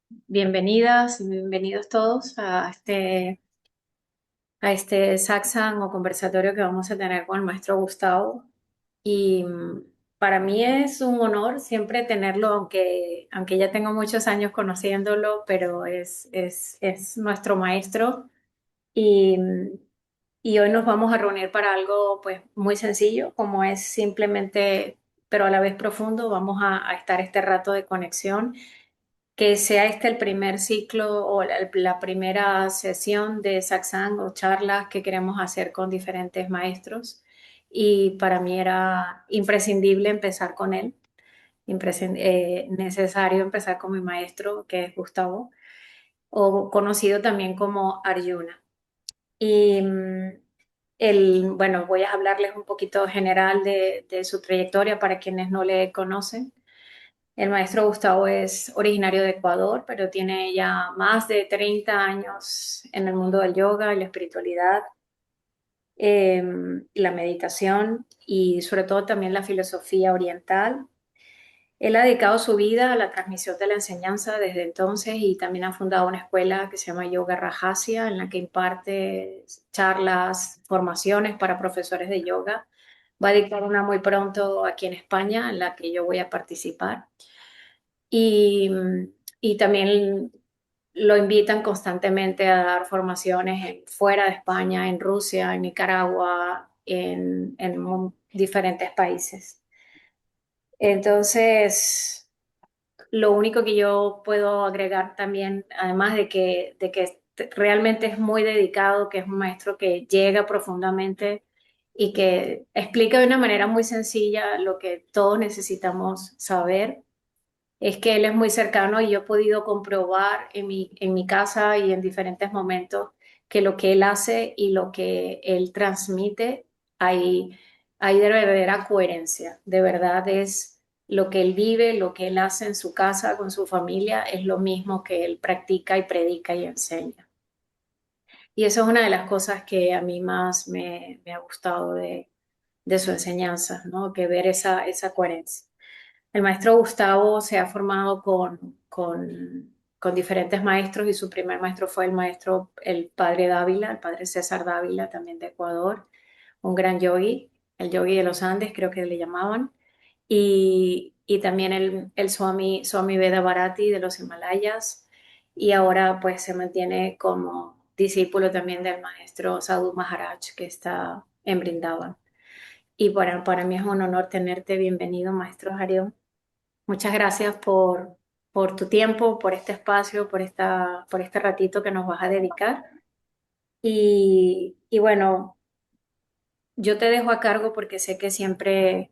Bienvenidas y bienvenidos todos a este satsang o conversatorio que vamos a tener con el maestro Gustavo. Y para mí es un honor siempre tenerlo, aunque ya tengo muchos años conociéndolo, pero es nuestro maestro. Y, y hoy nos vamos a reunir para algo pues muy sencillo, como es simplemente, pero a la vez profundo, vamos a estar este rato de conexión, que sea este el primer ciclo o la primera sesión de satsang o charlas que queremos hacer con diferentes maestros. Y para mí era imprescindible empezar con él, necesario empezar con mi maestro, que es Gustavo, o conocido también como Arjuna. Y bueno, voy a hablarles un poquito general de su trayectoria para quienes no le conocen. El maestro Gustavo es originario de Ecuador, pero tiene ya más de 30 años en el mundo del yoga y la espiritualidad, la meditación y sobre todo también la filosofía oriental. Él ha dedicado su vida a la transmisión de la enseñanza desde entonces y también ha fundado una escuela que se llama Yoga Rajasya, en la que imparte charlas, formaciones para profesores de yoga. Va a dictar una muy pronto aquí en España, en la que yo voy a participar. Y, y también lo invitan constantemente a dar formaciones fuera de España, en Rusia, en Nicaragua, en diferentes países. Entonces, lo único que yo puedo agregar también, además de que realmente es muy dedicado, que es un maestro que llega profundamente y que explica de una manera muy sencilla lo que todos necesitamos saber, es que él es muy cercano y yo he podido comprobar en mi casa y en diferentes momentos que lo que él hace y lo que él transmite, hay de verdadera coherencia. De verdad es lo que él vive, lo que él hace en su casa con su familia, es lo mismo que él practica y predica y enseña. Y eso es una de las cosas que a mí más me ha gustado de su enseñanza, ¿no? Que ver esa coherencia. El maestro Gustavo se ha formado con diferentes maestros y su primer maestro fue el padre Dávila, el padre César Dávila, también de Ecuador, un gran yogi, el yogi de los Andes, creo que le llamaban, y también el Swami Veda Bharati de los Himalayas, y ahora pues se mantiene como discípulo también del maestro Sadhu Maharaj, que está en Brindavan. Y para mí es un honor tenerte. Bienvenido, maestro Hariom. Muchas gracias por tu tiempo, por este espacio, por este ratito que nos vas a dedicar. Y bueno, yo te dejo a cargo porque sé que siempre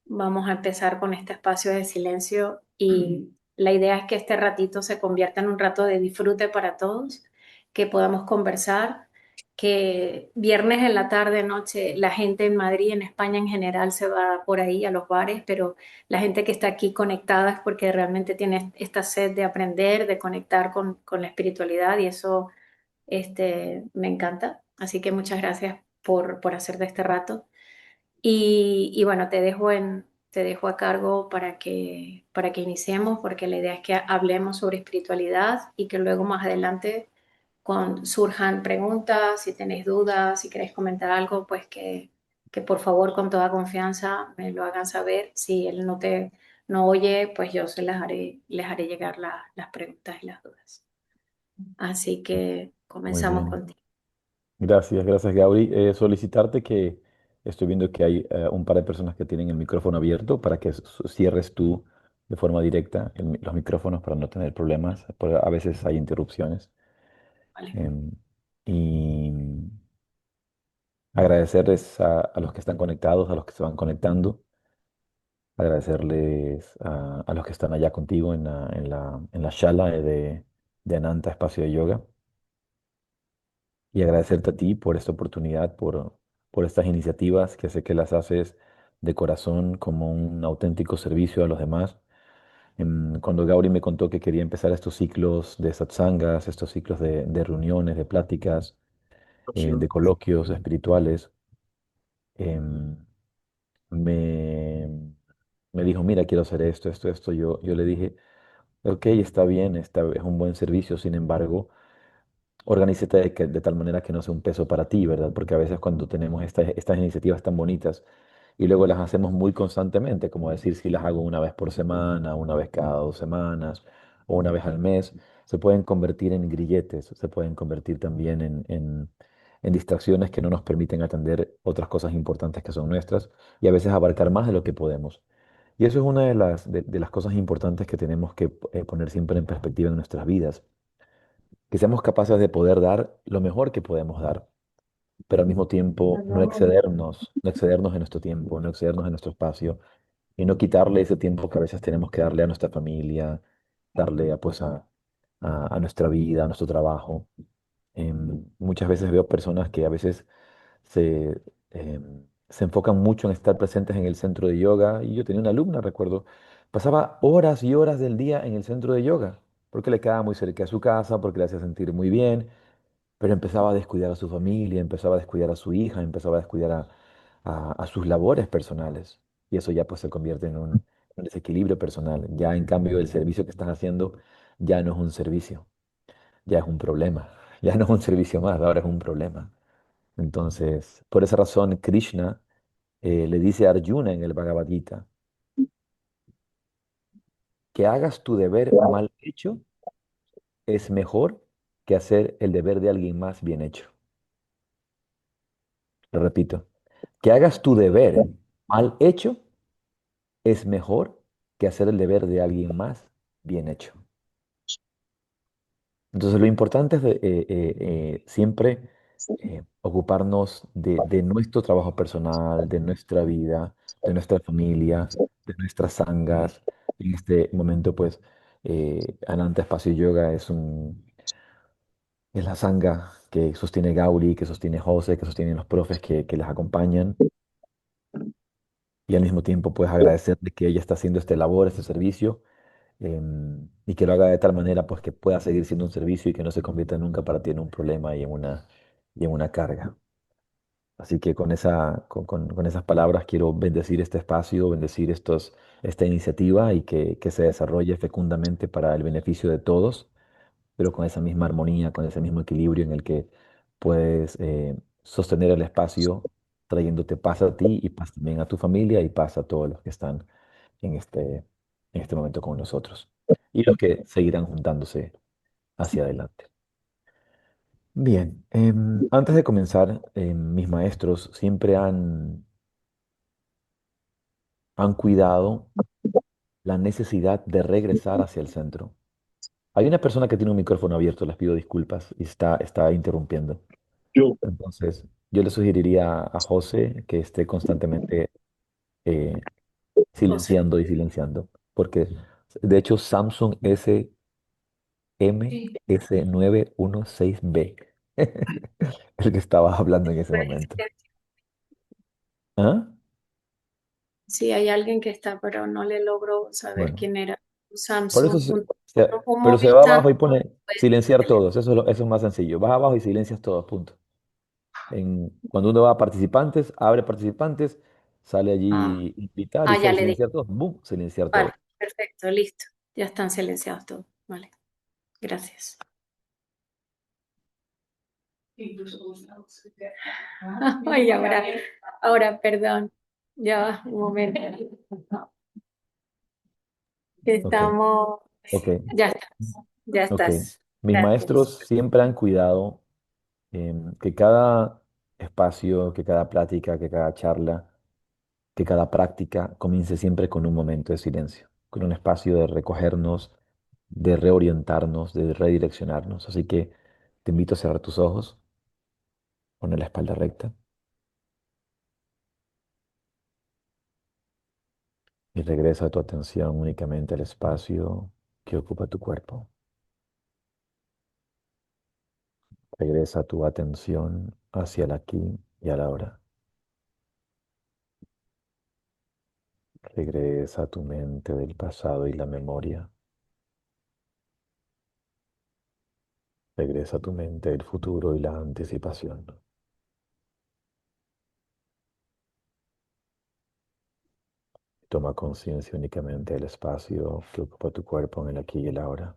vamos a empezar con este espacio de silencio y la idea es que este ratito se convierta en un rato de disfrute para todos, que podamos conversar, que viernes en la tarde, noche, la gente en Madrid, en España en general, se va por ahí a los bares, pero la gente que está aquí conectada es porque realmente tiene esta sed de aprender, de conectar con la espiritualidad y eso me encanta. Así que muchas gracias por hacer de este rato. Y bueno, te dejo a cargo para que iniciemos, porque la idea es que hablemos sobre espiritualidad y que luego más adelante surjan preguntas, si tenéis dudas, si queréis comentar algo, pues que por favor con toda confianza me lo hagan saber. Si él no oye, pues yo les haré llegar las preguntas y las dudas. Así que Muy comenzamos bien. contigo. Gracias, gracias, Gauri. Solicitarte que estoy viendo que hay un par de personas que tienen el micrófono abierto para que cierres tú de forma directa los micrófonos para no tener problemas. A veces hay interrupciones. ¿Vale? Em, y agradecerles a los que están conectados, a los que se van conectando. Agradecerles a los que están allá contigo en la shala de Ananta Espacio de Yoga. Y agradecerte a ti por esta oportunidad, por estas iniciativas que sé que las haces de corazón como un auténtico servicio a los demás. Cuando Gauri me contó que quería empezar estos ciclos de satsangas, estos ciclos de reuniones, de pláticas, de coloquios espirituales, em, me, me dijo, mira, quiero hacer esto, esto, esto. Yo le dije, Ok, está bien, es un buen servicio, sin embargo, organízate de tal manera que no sea un peso para ti, ¿verdad? Porque a veces cuando tenemos estas iniciativas tan bonitas y luego las hacemos muy constantemente, como decir si las hago una vez por semana, una vez cada 2 semanas o una vez al mes, se pueden convertir en grilletes, se pueden convertir también en distracciones que no nos permiten atender otras cosas importantes que son nuestras y a veces abarcar más de lo que podemos. Y eso es una de las cosas importantes que tenemos que poner siempre en perspectiva en nuestras vidas, que seamos capaces de poder dar lo mejor que podemos dar, pero al mismo tiempo no excedernos en nuestro tiempo, no excedernos en nuestro espacio y no quitarle ese tiempo que a veces tenemos que darle a nuestra familia, darle a nuestra vida, a nuestro trabajo. Muchas veces veo personas que a veces se, se enfocan mucho en estar presentes en el centro de yoga. Y yo tenía una alumna, recuerdo, pasaba horas y horas del día en el centro de yoga, porque le quedaba muy cerca de su casa, porque le hacía sentir muy bien, pero empezaba a descuidar a su familia, empezaba a descuidar a su hija, empezaba a descuidar a sus labores personales. Y eso ya pues se convierte en un desequilibrio personal. Ya en cambio el servicio que estás haciendo ya no es un servicio, ya es un problema. Ya no es un servicio más, ahora es un problema. Entonces, por esa razón, Krishna le dice a Arjuna en el Bhagavad Gita, que hagas tu deber mal hecho es mejor que hacer el deber de alguien más bien hecho. Lo repito, que hagas tu deber mal hecho es mejor que hacer el deber de alguien más bien hecho. Entonces, lo importante es siempre ocuparnos de nuestro trabajo personal, de nuestra vida, de nuestra familia, de nuestras sangas. En este momento, pues, Ananta Espacio Yoga es la sanga que sostiene Gauri, que sostiene José, que sostienen los profes que les acompañan. Y al mismo tiempo, pues, agradecerle que ella está haciendo este labor, este servicio y que lo haga de tal manera pues que pueda seguir siendo un servicio y que no se convierta nunca para ti en un problema y en una carga. Así que con esas palabras quiero bendecir este espacio, bendecir esta iniciativa y que se desarrolle fecundamente para el beneficio de todos, pero con esa misma armonía, con ese mismo equilibrio en el que puedes sostener el espacio trayéndote paz a ti y paz también a tu familia y paz a todos los que están en este momento con nosotros y los que seguirán juntándose hacia adelante. Bien, antes de comenzar, mis maestros siempre han cuidado la necesidad de regresar hacia el centro. Hay una persona que tiene un micrófono abierto, les pido disculpas y está interrumpiendo. Yo, Entonces, yo le sugeriría a José que esté constantemente eh, José. silenciando y silenciando, porque de hecho Samsung Sí. MS916B, el que estaba hablando en ese momento. ¿Ah? Sí, hay alguien que está, pero no le logro saber Bueno, quién era. por eso, Samsung, un pero se va Movistar, abajo y pone pues, silenciar todos, eso es más sencillo. Vas abajo y silencias todos, punto. Cuando uno va a participantes, abre participantes, sale ah, allí invitar y ya solo le di. silenciar todos, ¡boom! Silenciar Vale, todos. perfecto, listo. Ya están silenciados todos. Vale, gracias. Ay, ahora, perdón. Ya va, un momento. Ok, Estamos, ok, ya estás, ya ok. estás. Mis Gracias. maestros siempre han cuidado que cada espacio, que cada plática, que cada charla, que cada práctica comience siempre con un momento de silencio, con un espacio de recogernos, de reorientarnos, de redireccionarnos. Así que te invito a cerrar tus ojos, poner la espalda recta y regresa tu atención únicamente al espacio que ocupa tu cuerpo. Regresa tu atención hacia el aquí y a la ahora. Regresa a tu mente del pasado y la memoria. Regresa a tu mente el futuro y la anticipación. Toma conciencia únicamente del espacio que ocupa tu cuerpo en el aquí y el ahora.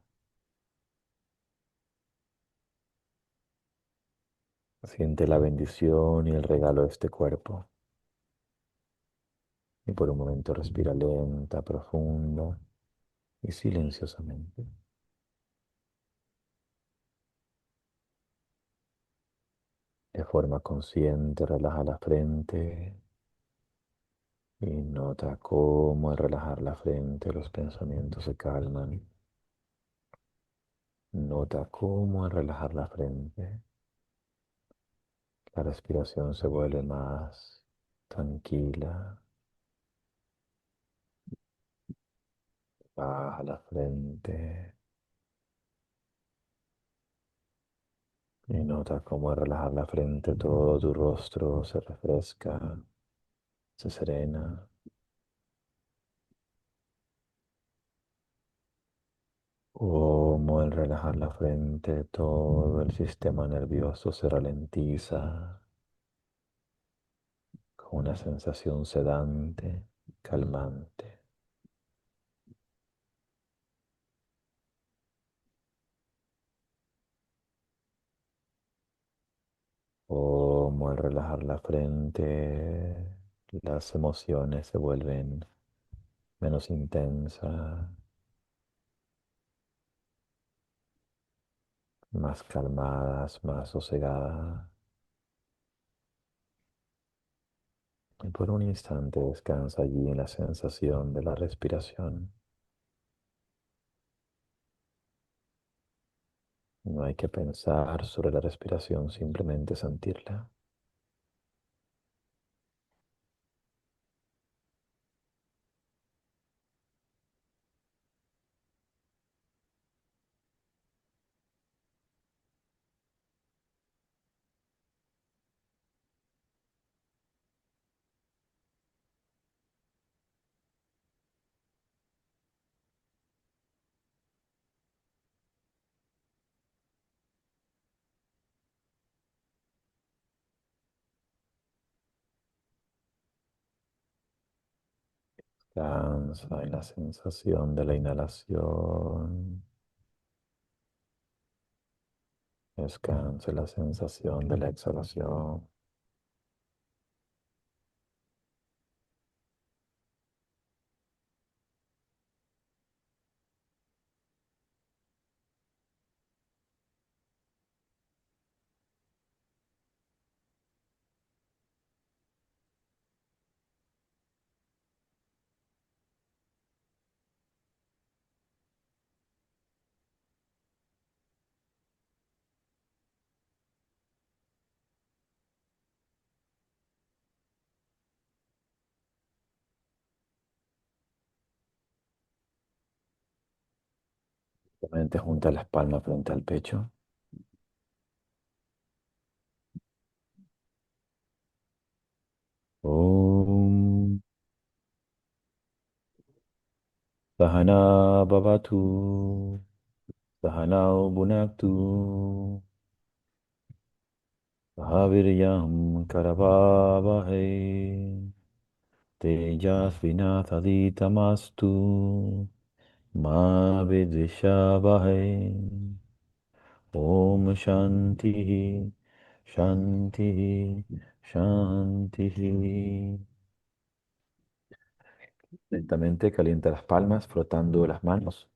Siente la bendición y el regalo de este cuerpo. Y por un momento respira lenta, profunda y silenciosamente. De forma consciente, relaja la frente y nota cómo al relajar la frente los pensamientos se calman. Nota cómo al relajar la frente la respiración se vuelve más tranquila. Baja la frente y nota cómo al relajar la frente todo tu rostro se refresca, se serena. Cómo al relajar la frente todo el sistema nervioso se ralentiza con una sensación sedante, calmante. Cómo al relajar la frente las emociones se vuelven menos intensas, más calmadas, más sosegadas. Y por un instante descansa allí en la sensación de la respiración. No hay que pensar sobre la respiración, simplemente sentirla. Descansa en la sensación de la inhalación. Descansa en la sensación de la exhalación. Simplemente junta las palmas frente al pecho. Om Sahana Bhavatu Sahanao Bhunaktu Sahaviryam Karavavahe Tejasvinataditamastu Ma Vidvishavahai. Om Shanti, Shanti, Shanti. Lentamente calienta las palmas, frotando las manos.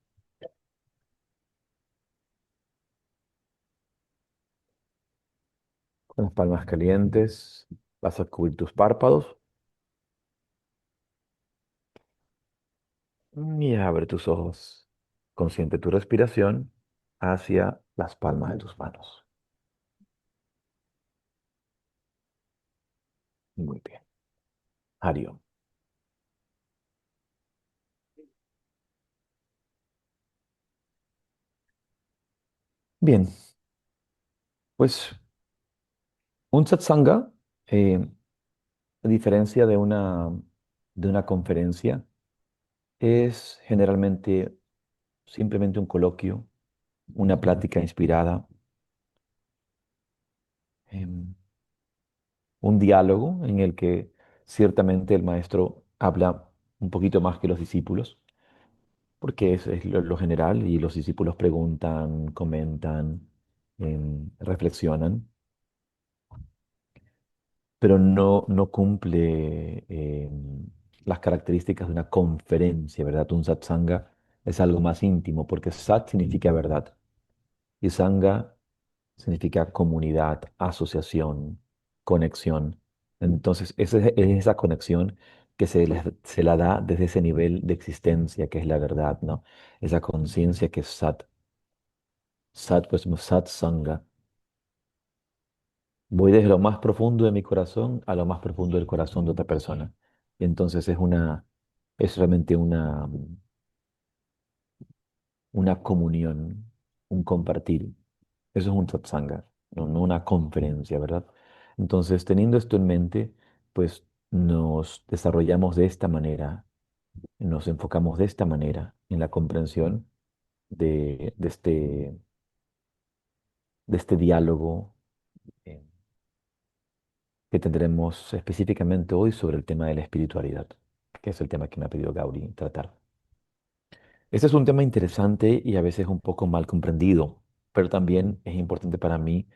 Con las palmas calientes vas a cubrir tus párpados y abre tus ojos. Consiente tu respiración hacia las palmas de tus manos. Muy bien. Arión. Bien, pues un satsanga, a diferencia de una conferencia, es generalmente simplemente un coloquio, una plática inspirada, em, un diálogo en el que ciertamente el maestro habla un poquito más que los discípulos, porque es lo general y los discípulos preguntan, comentan, reflexionan, pero no cumple las características de una conferencia, ¿verdad? Un satsanga es algo más íntimo, porque sat significa verdad y sanga significa comunidad, asociación, conexión. Entonces, es esa conexión que se la da desde ese nivel de existencia que es la verdad, ¿no? Esa conciencia que es sat. Sat, pues sat sanga. Voy desde lo más profundo de mi corazón a lo más profundo del corazón de otra persona. Y entonces es realmente una comunión, un compartir. Eso es un satsanga, no una conferencia, ¿verdad? Entonces, teniendo esto en mente, pues nos desarrollamos de esta manera, nos enfocamos de esta manera en la comprensión de este diálogo eh, que tendremos específicamente hoy sobre el tema de la espiritualidad, que es el tema que me ha pedido Gauri tratar. Este es un tema interesante y a veces un poco mal comprendido, pero también es importante para mí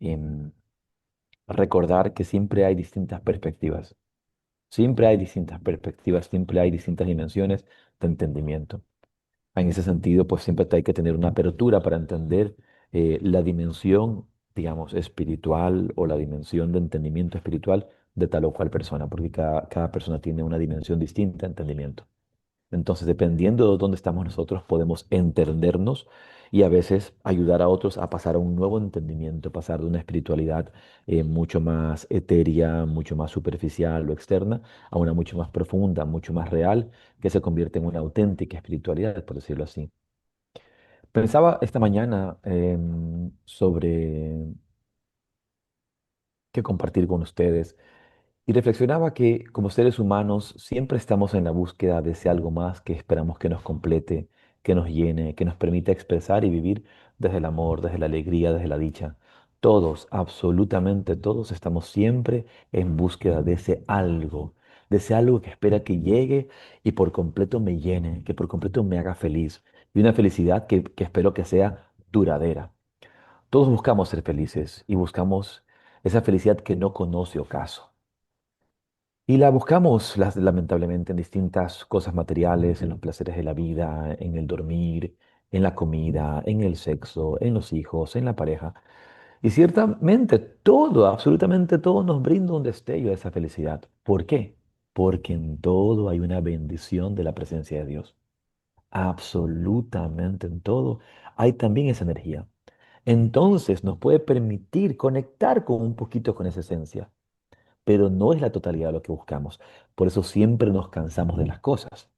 em, recordar que siempre hay distintas perspectivas. Siempre hay distintas perspectivas, siempre hay distintas dimensiones de entendimiento. En ese sentido, pues siempre hay que tener una apertura para entender la dimensión, digamos, espiritual o la dimensión de entendimiento espiritual de tal o cual persona, porque cada persona tiene una dimensión distinta de entendimiento. Entonces, dependiendo de dónde estamos nosotros, podemos entendernos y a veces ayudar a otros a pasar a un nuevo entendimiento, pasar de una espiritualidad mucho más etérea, mucho más superficial o externa, a una mucho más profunda, mucho más real, que se convierte en una auténtica espiritualidad, por decirlo así. Pensaba esta mañana sobre qué compartir con ustedes. Y reflexionaba que como seres humanos siempre estamos en la búsqueda de ese algo más que esperamos que nos complete, que nos llene, que nos permita expresar y vivir desde el amor, desde la alegría, desde la dicha. Todos, absolutamente todos, estamos siempre en búsqueda de ese algo que espera que llegue y por completo me llene, que por completo me haga feliz. Y una felicidad que espero que sea duradera. Todos buscamos ser felices y buscamos esa felicidad que no conoce ocaso. Y la buscamos, lamentablemente, en distintas cosas materiales, en los placeres de la vida, en el dormir, en la comida, en el sexo, en los hijos, en la pareja. Y ciertamente todo, absolutamente todo nos brinda un destello de esa felicidad. ¿Por qué? Porque en todo hay una bendición de la presencia de Dios. Absolutamente en todo hay también esa energía. Entonces nos puede permitir conectar con un poquito con esa esencia, pero no es la totalidad de lo que buscamos. Por eso siempre nos cansamos de las cosas.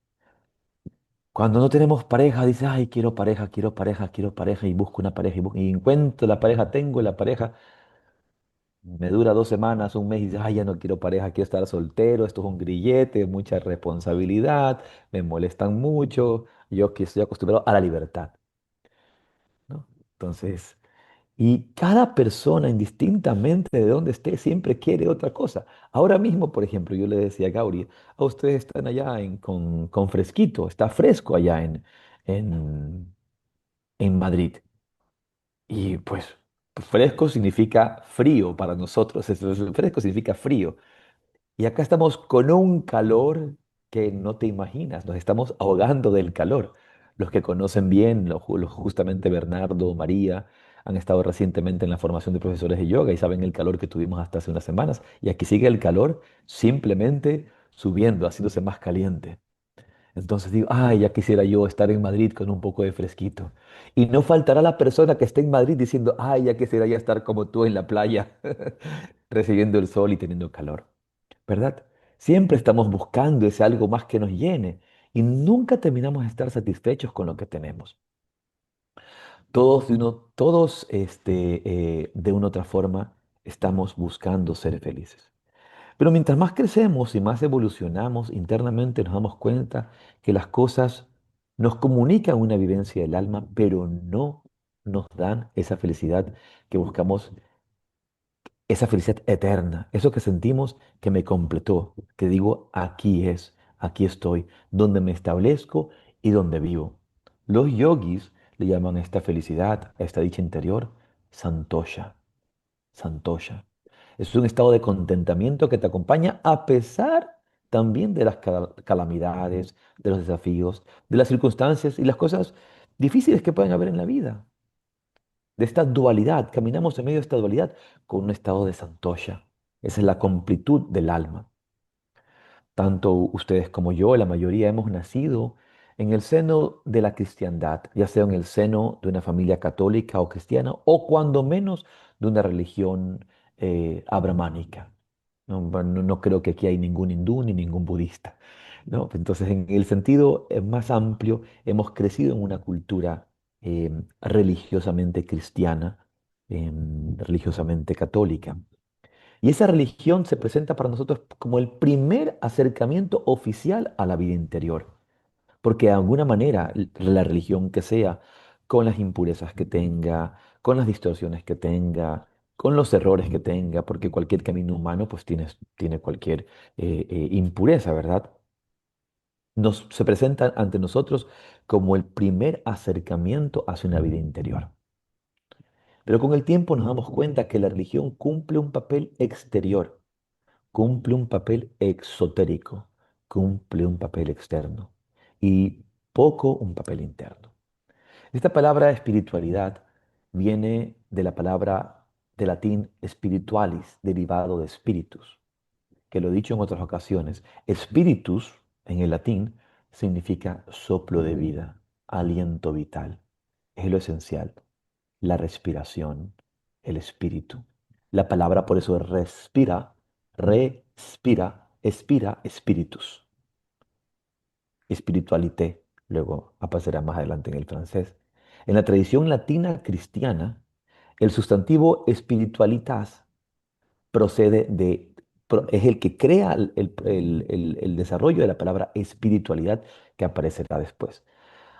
Cuando no tenemos pareja, dices, ay, quiero pareja, quiero pareja, quiero pareja, y busco una pareja, y encuentro la pareja, tengo la pareja, me dura 2 semanas, un mes, y dices, ay, ya no quiero pareja, quiero estar soltero, esto es un grillete, mucha responsabilidad, me molestan mucho, yo que estoy acostumbrado a la libertad, ¿no? Entonces, y cada persona, indistintamente de dónde esté, siempre quiere otra cosa. Ahora mismo, por ejemplo, yo le decía a Gauri, a ustedes están allá con fresquito, está fresco allá en, en Madrid. Y pues fresco significa frío para nosotros, fresco significa frío. Y acá estamos con un calor que no te imaginas, nos estamos ahogando del calor. Los que conocen bien, justamente Bernardo, María, han estado recientemente en la formación de profesores de yoga y saben el calor que tuvimos hasta hace unas semanas. Y aquí sigue el calor simplemente subiendo, haciéndose más caliente. Entonces digo, ay, ya quisiera yo estar en Madrid con un poco de fresquito. Y no faltará la persona que esté en Madrid diciendo, ay, ya quisiera ya estar como tú en la playa, recibiendo el sol y teniendo calor. ¿Verdad? Siempre estamos buscando ese algo más que nos llene y nunca terminamos de estar satisfechos con lo que tenemos. Todos de una u otra forma estamos buscando ser felices. Pero mientras más crecemos y más evolucionamos internamente, nos damos cuenta que las cosas nos comunican una vivencia del alma, pero no nos dan esa felicidad que buscamos, esa felicidad eterna, eso que sentimos que me completó, que digo, aquí es. aquí estoy, donde me establezco y donde vivo. Los yogis le llaman a esta felicidad, a esta dicha interior, santosha, santosha. Es un estado de contentamiento que te acompaña a pesar también de las calamidades, de los desafíos, de las circunstancias y las cosas difíciles que pueden haber en la vida. De esta dualidad, caminamos en medio de esta dualidad con un estado de santosha. Esa es la completud del alma. Tanto ustedes como yo, la mayoría hemos nacido en el seno de la cristiandad, ya sea en el seno de una familia católica o cristiana, o cuando menos de una religión abramánica. No, bueno, no creo que aquí hay ningún hindú ni ningún budista, ¿no? Entonces, en el sentido más amplio, hemos crecido en una cultura religiosamente cristiana, religiosamente católica. Y esa religión se presenta para nosotros como el primer acercamiento oficial a la vida interior, porque de alguna manera la religión que sea, con las impurezas que tenga, con las distorsiones que tenga, con los errores que tenga, porque cualquier camino humano pues tiene cualquier impureza, ¿verdad? Se presenta ante nosotros como el primer acercamiento hacia una vida interior. Pero con el tiempo nos damos cuenta que la religión cumple un papel exterior, cumple un papel exotérico, cumple un papel externo y poco un papel interno. Esta palabra espiritualidad viene de la palabra de latín spiritualis, derivado de spiritus, que lo he dicho en otras ocasiones. Spiritus en el latín significa soplo de vida, aliento vital. Es lo esencial, la respiración, el espíritu. La palabra por eso es respira, expira, spiritus, espiritualité, luego aparecerá más adelante en el francés. En la tradición latina cristiana, el sustantivo spiritualitas procede es el que crea el desarrollo de la palabra espiritualidad que aparecerá después.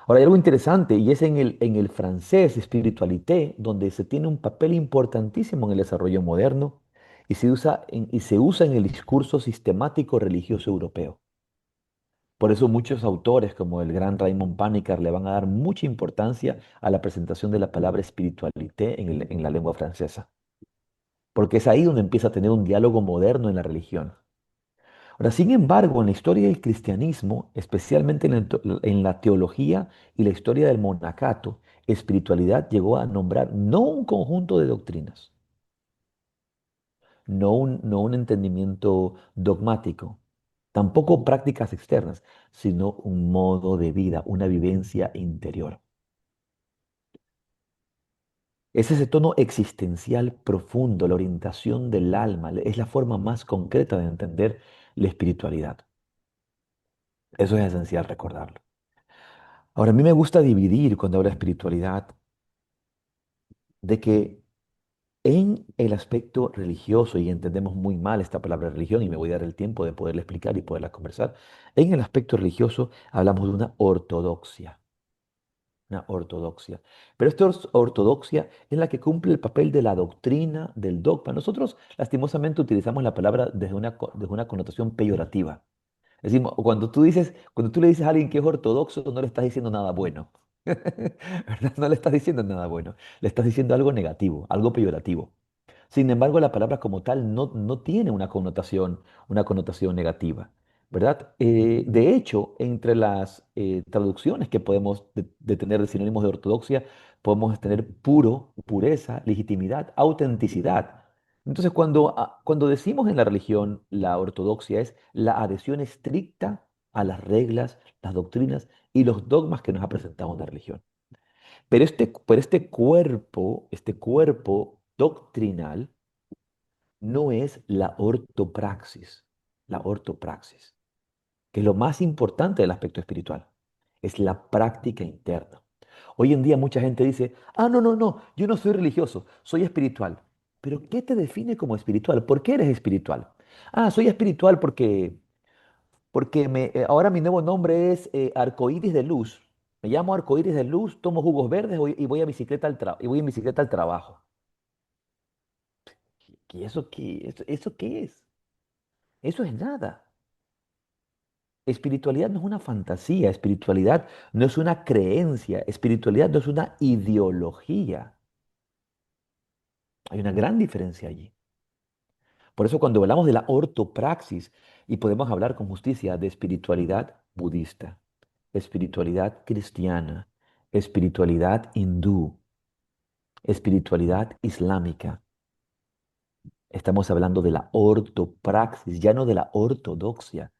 Ahora, hay algo interesante y es en el francés, spiritualité, donde se tiene un papel importantísimo en el desarrollo moderno y se usa en el discurso sistemático religioso europeo. Por eso muchos autores, como el gran Raymond Panikkar, le van a dar mucha importancia a la presentación de la palabra spiritualité en la lengua francesa, porque es ahí donde empieza a tener un diálogo moderno en la religión. Ahora, sin embargo, en la historia del cristianismo, especialmente en la teología y la historia del monacato, espiritualidad llegó a nombrar no un conjunto de doctrinas, no un entendimiento dogmático, tampoco prácticas externas, sino un modo de vida, una vivencia interior. Es ese tono existencial profundo, la orientación del alma, es la forma más concreta de entender la espiritualidad. Eso es esencial recordarlo. Ahora, a mí me gusta dividir cuando hablo de espiritualidad, de que en el aspecto religioso, y entendemos muy mal esta palabra religión, y me voy a dar el tiempo de poderla explicar y poderla conversar, en el aspecto religioso hablamos de una ortodoxia, una ortodoxia. Pero esta ortodoxia es la que cumple el papel de la doctrina, del dogma. Nosotros, lastimosamente, utilizamos la palabra desde una connotación peyorativa. Decimos, cuando tú le dices a alguien que es ortodoxo, no le estás diciendo nada bueno. ¿Verdad? No le estás diciendo nada bueno. Le estás diciendo algo negativo, algo peyorativo. Sin embargo, la palabra como tal no tiene una connotación negativa, ¿verdad? De hecho, entre las traducciones que podemos de tener de sinónimos de ortodoxia, podemos tener puro, pureza, legitimidad, autenticidad. Entonces, cuando decimos en la religión la ortodoxia es la adhesión estricta a las reglas, las doctrinas y los dogmas que nos ha presentado una religión. Pero este cuerpo doctrinal no es la ortopraxis, que es lo más importante del aspecto espiritual, es la práctica interna. Hoy en día mucha gente dice, no, no, no, yo no soy religioso, soy espiritual. Pero ¿qué te define como espiritual? ¿Por qué eres espiritual? Soy espiritual porque ahora mi nuevo nombre es arcoíris de luz. Me llamo arcoíris de luz, tomo jugos verdes y voy y voy en bicicleta al trabajo. ¿Y eso qué? ¿Eso qué es? Eso es nada. Espiritualidad no es una fantasía, espiritualidad no es una creencia, espiritualidad no es una ideología. Hay una gran diferencia allí. Por eso cuando hablamos de la ortopraxis y podemos hablar con justicia de espiritualidad budista, espiritualidad cristiana, espiritualidad hindú, espiritualidad islámica, estamos hablando de la ortopraxis, ya no de la ortodoxia,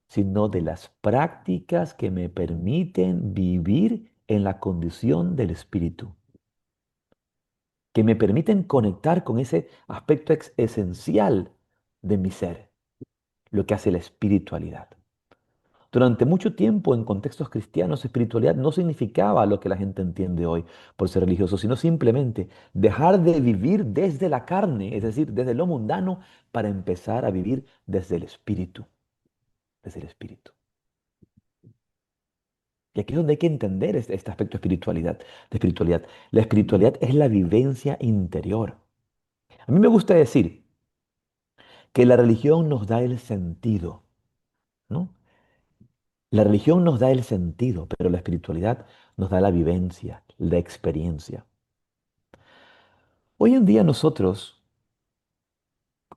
sino de las prácticas que me permiten vivir en la condición del espíritu, que me permiten conectar con ese aspecto esencial de mi ser, lo que hace la espiritualidad. Durante mucho tiempo en contextos cristianos, espiritualidad no significaba lo que la gente entiende hoy por ser religioso, sino simplemente dejar de vivir desde la carne, es decir, desde lo mundano, para empezar a vivir desde el espíritu, desde el espíritu. Y aquí es donde hay que entender este aspecto de espiritualidad. La espiritualidad es la vivencia interior. A mí me gusta decir que la religión nos da el sentido, ¿no? La religión nos da el sentido, pero la espiritualidad nos da la vivencia, la experiencia. Hoy en día nosotros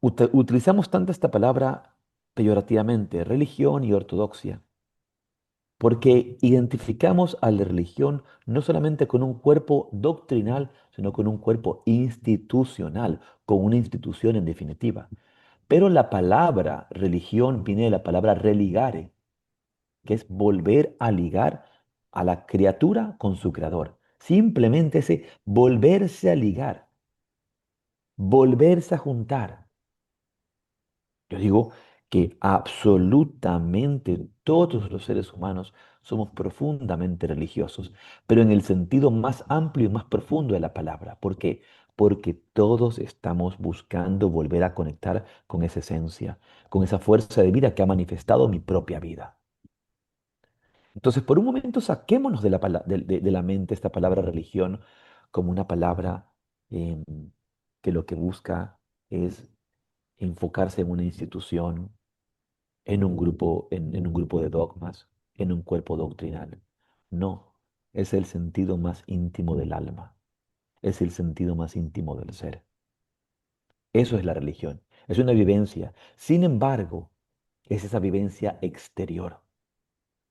utilizamos tanto esta palabra peyorativamente, religión y ortodoxia, porque identificamos a la religión no solamente con un cuerpo doctrinal, sino con un cuerpo institucional, con una institución en definitiva. Pero la palabra religión viene de la palabra religare, que es volver a ligar a la criatura con su creador. Simplemente ese volverse a ligar, volverse a juntar. Yo digo que absolutamente todos los seres humanos somos profundamente religiosos, pero en el sentido más amplio y más profundo de la palabra. ¿Por qué? Porque todos estamos buscando volver a conectar con esa esencia, con esa fuerza de vida que ha manifestado mi propia vida. Entonces, por un momento, saquémonos de de la mente esta palabra religión como una palabra em, que lo que busca es enfocarse en una institución, en un grupo, en un grupo de dogmas, en un cuerpo doctrinal. No, es el sentido más íntimo del alma, es el sentido más íntimo del ser. Eso es la religión, es una vivencia. Sin embargo, es esa vivencia exterior.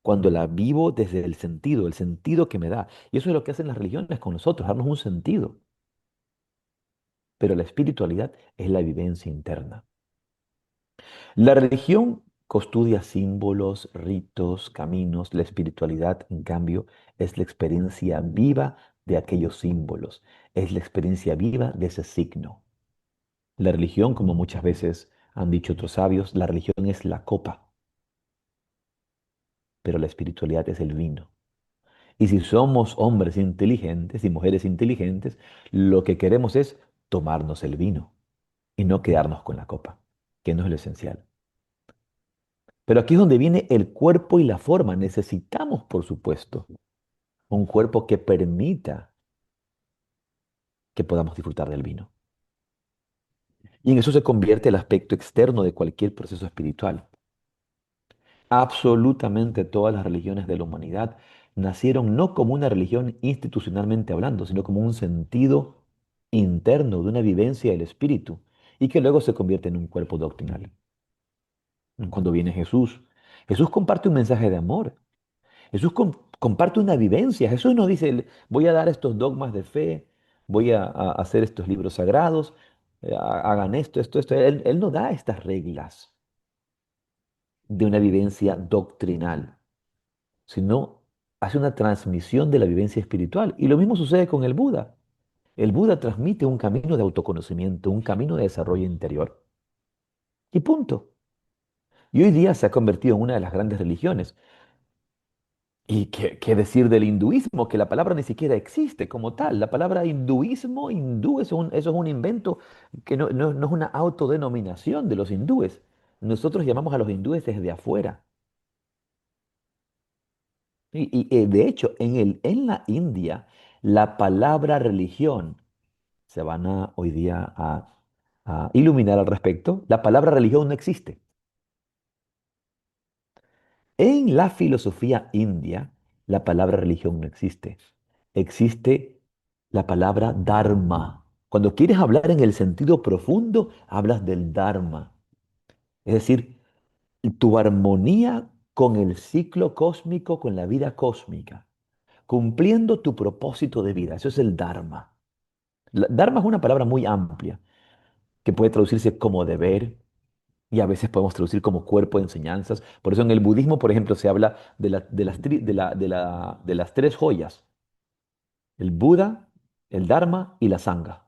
Cuando la vivo desde el sentido que me da. Y eso es lo que hacen las religiones con nosotros, darnos un sentido. Pero la espiritualidad es la vivencia interna. La religión custodia símbolos, ritos, caminos. La espiritualidad, en cambio, es la experiencia viva de aquellos símbolos. Es la experiencia viva de ese signo. La religión, como muchas veces han dicho otros sabios, la religión es la copa, pero la espiritualidad es el vino. Y si somos hombres inteligentes y mujeres inteligentes, lo que queremos es tomarnos el vino y no quedarnos con la copa, que no es lo esencial. Pero aquí es donde viene el cuerpo y la forma. Necesitamos, por supuesto, un cuerpo que permita que podamos disfrutar del vino. Y en eso se convierte el aspecto externo de cualquier proceso espiritual. Absolutamente todas las religiones de la humanidad nacieron no como una religión institucionalmente hablando, sino como un sentido interno de una vivencia del espíritu y que luego se convierte en un cuerpo doctrinal. Cuando viene Jesús, Jesús comparte un mensaje de amor. Jesús comparte una vivencia. Jesús no dice, voy a dar estos dogmas de fe, voy a hacer estos libros sagrados, hagan esto, esto, esto. Él no da estas reglas de una vivencia doctrinal, sino hace una transmisión de la vivencia espiritual. Y lo mismo sucede con el Buda. El Buda transmite un camino de autoconocimiento, un camino de desarrollo interior. Y punto. Y hoy día se ha convertido en una de las grandes religiones. ¿Y qué decir del hinduismo? Que la palabra ni siquiera existe como tal. La palabra hinduismo, hindú, eso es un invento que no es una autodenominación de los hindúes. Nosotros llamamos a los hindúes desde afuera. De hecho, en la India, la palabra religión, se van a hoy día a iluminar al respecto, la palabra religión no existe. En la filosofía india, la palabra religión no existe. Existe la palabra dharma. Cuando quieres hablar en el sentido profundo, hablas del dharma. Es decir, tu armonía con el ciclo cósmico, con la vida cósmica, cumpliendo tu propósito de vida. Eso es el dharma. Dharma es una palabra muy amplia que puede traducirse como deber y a veces podemos traducir como cuerpo de enseñanzas. Por eso en el budismo, por ejemplo, se habla de las tres joyas, el Buda, el Dharma y la Sangha.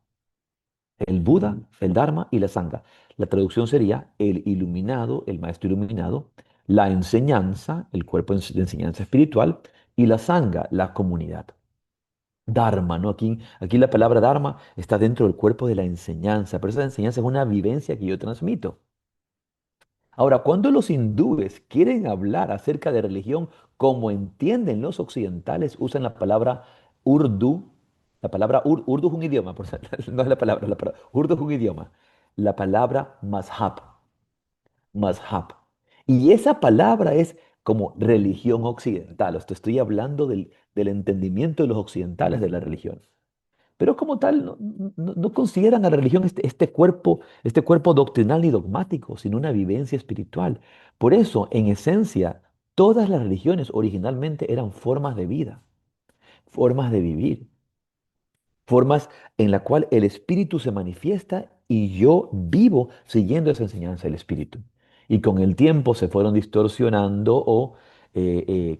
El Buda, el Dharma y la Sangha. La traducción sería el iluminado, el maestro iluminado, la enseñanza, el cuerpo de enseñanza espiritual, y la Sangha, la comunidad. Dharma, ¿no? Aquí la palabra Dharma está dentro del cuerpo de la enseñanza, pero esa enseñanza es una vivencia que yo transmito. Ahora, cuando los hindúes quieren hablar acerca de religión como entienden los occidentales, usan la palabra urdu. La palabra urdu es un idioma, no es la palabra. Urdu es un idioma. La palabra mazhab, mazhab. Y esa palabra es como religión occidental. Os te estoy hablando del entendimiento de los occidentales de la religión. Pero como tal, no consideran a la religión este cuerpo doctrinal y dogmático, sino una vivencia espiritual. Por eso, en esencia, todas las religiones originalmente eran formas de vida, formas de vivir, formas en la cual el espíritu se manifiesta y yo vivo siguiendo esa enseñanza del espíritu. Y con el tiempo se fueron distorsionando o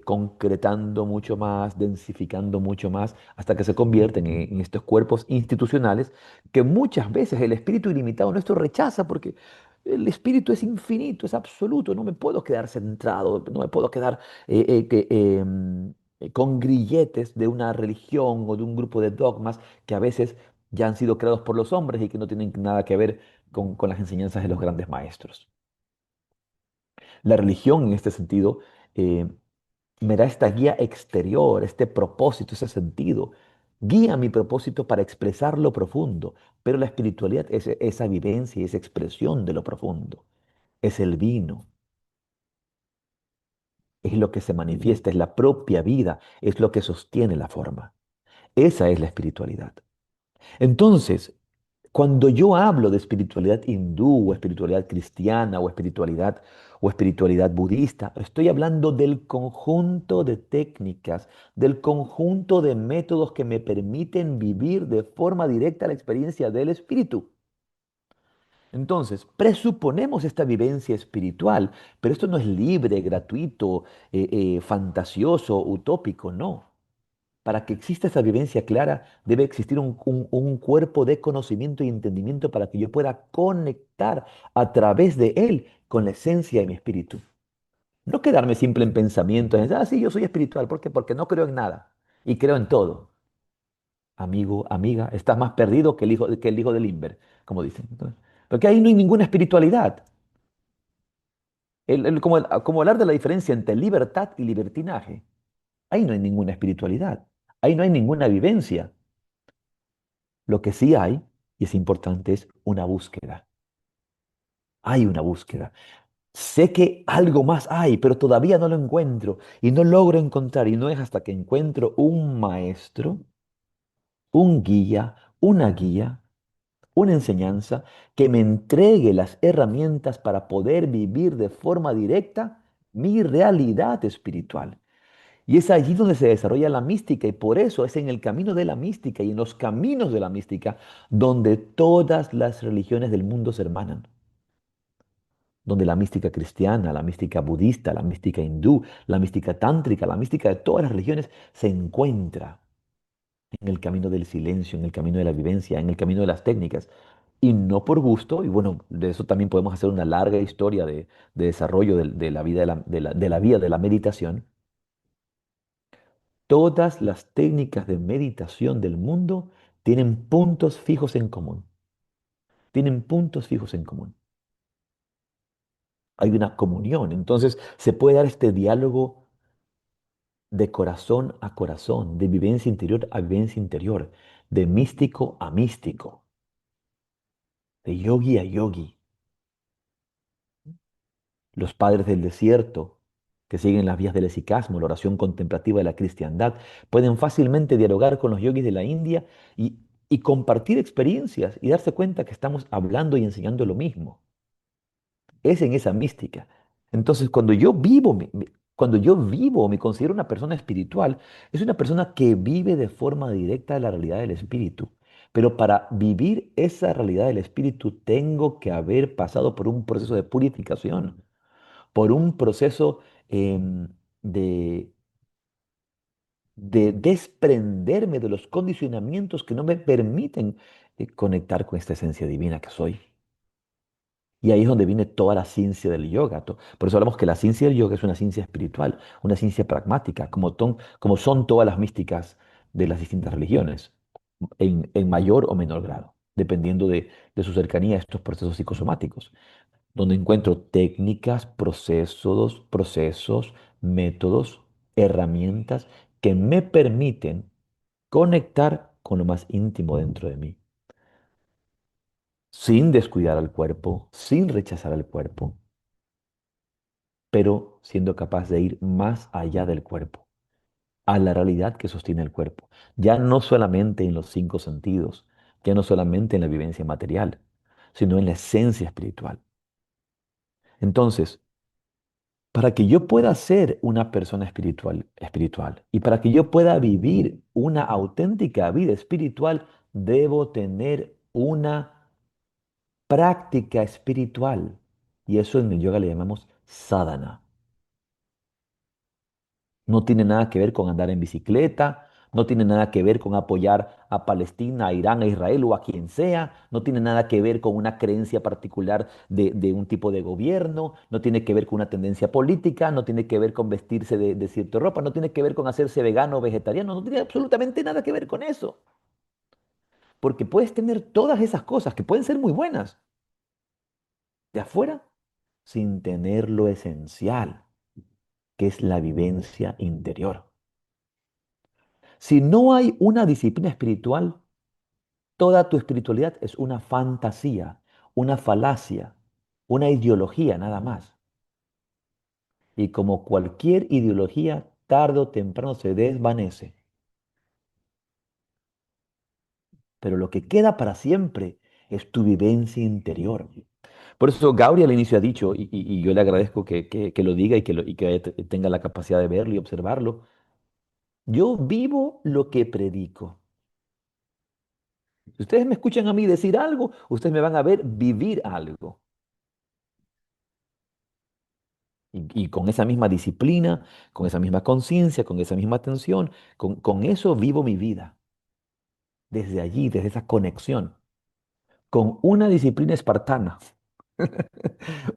concretando mucho más, densificando mucho más, hasta que se convierten en estos cuerpos institucionales que muchas veces el espíritu ilimitado nuestro rechaza porque el espíritu es infinito, es absoluto, no me puedo quedar centrado, no me puedo quedar con grilletes de una religión o de un grupo de dogmas que a veces ya han sido creados por los hombres y que no tienen nada que ver con las enseñanzas de los grandes maestros. La religión en este sentido eh, me da esta guía exterior, este propósito, ese sentido. Guía mi propósito para expresar lo profundo, pero la espiritualidad es esa vivencia y esa expresión de lo profundo. Es el vino, es lo que se manifiesta, es la propia vida, es lo que sostiene la forma. Esa es la espiritualidad. Entonces, cuando yo hablo de espiritualidad hindú o espiritualidad cristiana o espiritualidad budista, estoy hablando del conjunto de técnicas, del conjunto de métodos que me permiten vivir de forma directa la experiencia del espíritu. Entonces, presuponemos esta vivencia espiritual, pero esto no es libre, gratuito, fantasioso, utópico, no. Para que exista esa vivencia clara, debe existir un cuerpo de conocimiento y entendimiento para que yo pueda conectar a través de él con la esencia de mi espíritu. No quedarme simple en pensamiento, sí, yo soy espiritual. ¿Por qué? Porque no creo en nada y creo en todo. Amigo, amiga, estás más perdido que el hijo del Limber, como dicen. Porque ahí no hay ninguna espiritualidad. Como hablar de la diferencia entre libertad y libertinaje. Ahí no hay ninguna espiritualidad. Ahí no hay ninguna vivencia. Lo que sí hay, y es importante, es una búsqueda. Hay una búsqueda. Sé que algo más hay, pero todavía no lo encuentro y no logro encontrar. Y no es hasta que encuentro un maestro, un guía, una enseñanza que me entregue las herramientas para poder vivir de forma directa mi realidad espiritual. Y es allí donde se desarrolla la mística y por eso es en el camino de la mística y en los caminos de la mística donde todas las religiones del mundo se hermanan, donde la mística cristiana, la mística budista, la mística hindú, la mística tántrica, la mística de todas las religiones se encuentra en el camino del silencio, en el camino de la vivencia, en el camino de las técnicas. Y no por gusto, y bueno, de eso también podemos hacer una larga historia de desarrollo de la vida de la vía de la meditación. Todas las técnicas de meditación del mundo tienen puntos fijos en común. Tienen puntos fijos en común. Hay una comunión. Entonces se puede dar este diálogo de corazón a corazón, de vivencia interior a vivencia interior, de místico a místico, de yogi a yogi. Los padres del desierto, que siguen las vías del esicasmo, la oración contemplativa de la cristiandad, pueden fácilmente dialogar con los yogis de la India y compartir experiencias y darse cuenta que estamos hablando y enseñando lo mismo. Es en esa mística. Entonces, cuando yo vivo, me considero una persona espiritual, es una persona que vive de forma directa la realidad del espíritu. Pero para vivir esa realidad del espíritu, tengo que haber pasado por un proceso de purificación, por un proceso de, de desprenderme de los condicionamientos que no me permiten conectar con esta esencia divina que soy. Y ahí es donde viene toda la ciencia del yoga. Por eso hablamos que la ciencia del yoga es una ciencia espiritual, una ciencia pragmática, como son todas las místicas de las distintas religiones, en mayor o menor grado, dependiendo de su cercanía a estos procesos psicosomáticos, donde encuentro técnicas, procesos, métodos, herramientas que me permiten conectar con lo más íntimo dentro de mí, sin descuidar al cuerpo, sin rechazar al cuerpo, pero siendo capaz de ir más allá del cuerpo, a la realidad que sostiene el cuerpo, ya no solamente en los cinco sentidos, ya no solamente en la vivencia material, sino en la esencia espiritual. Entonces, para que yo pueda ser una persona espiritual y para que yo pueda vivir una auténtica vida espiritual, debo tener una práctica espiritual. Y eso en el yoga le llamamos sadhana. No tiene nada que ver con andar en bicicleta, no tiene nada que ver con apoyar a Palestina, a Irán, a Israel o a quien sea, no tiene nada que ver con una creencia particular de un tipo de gobierno, no tiene que ver con una tendencia política, no tiene que ver con vestirse de cierta ropa, no tiene que ver con hacerse vegano o vegetariano, no tiene absolutamente nada que ver con eso. Porque puedes tener todas esas cosas que pueden ser muy buenas de afuera sin tener lo esencial, que es la vivencia interior. Si no hay una disciplina espiritual, toda tu espiritualidad es una fantasía, una falacia, una ideología nada más. Y como cualquier ideología, tarde o temprano se desvanece. Pero lo que queda para siempre es tu vivencia interior. Por eso Gabriel al inicio ha dicho, y yo le agradezco que lo diga y que tenga la capacidad de verlo y observarlo, yo vivo lo que predico. Si ustedes me escuchan a mí decir algo, ustedes me van a ver vivir algo. Y con esa misma disciplina, con esa misma conciencia, con esa misma atención, con eso vivo mi vida. Desde allí, desde esa conexión, con una disciplina espartana,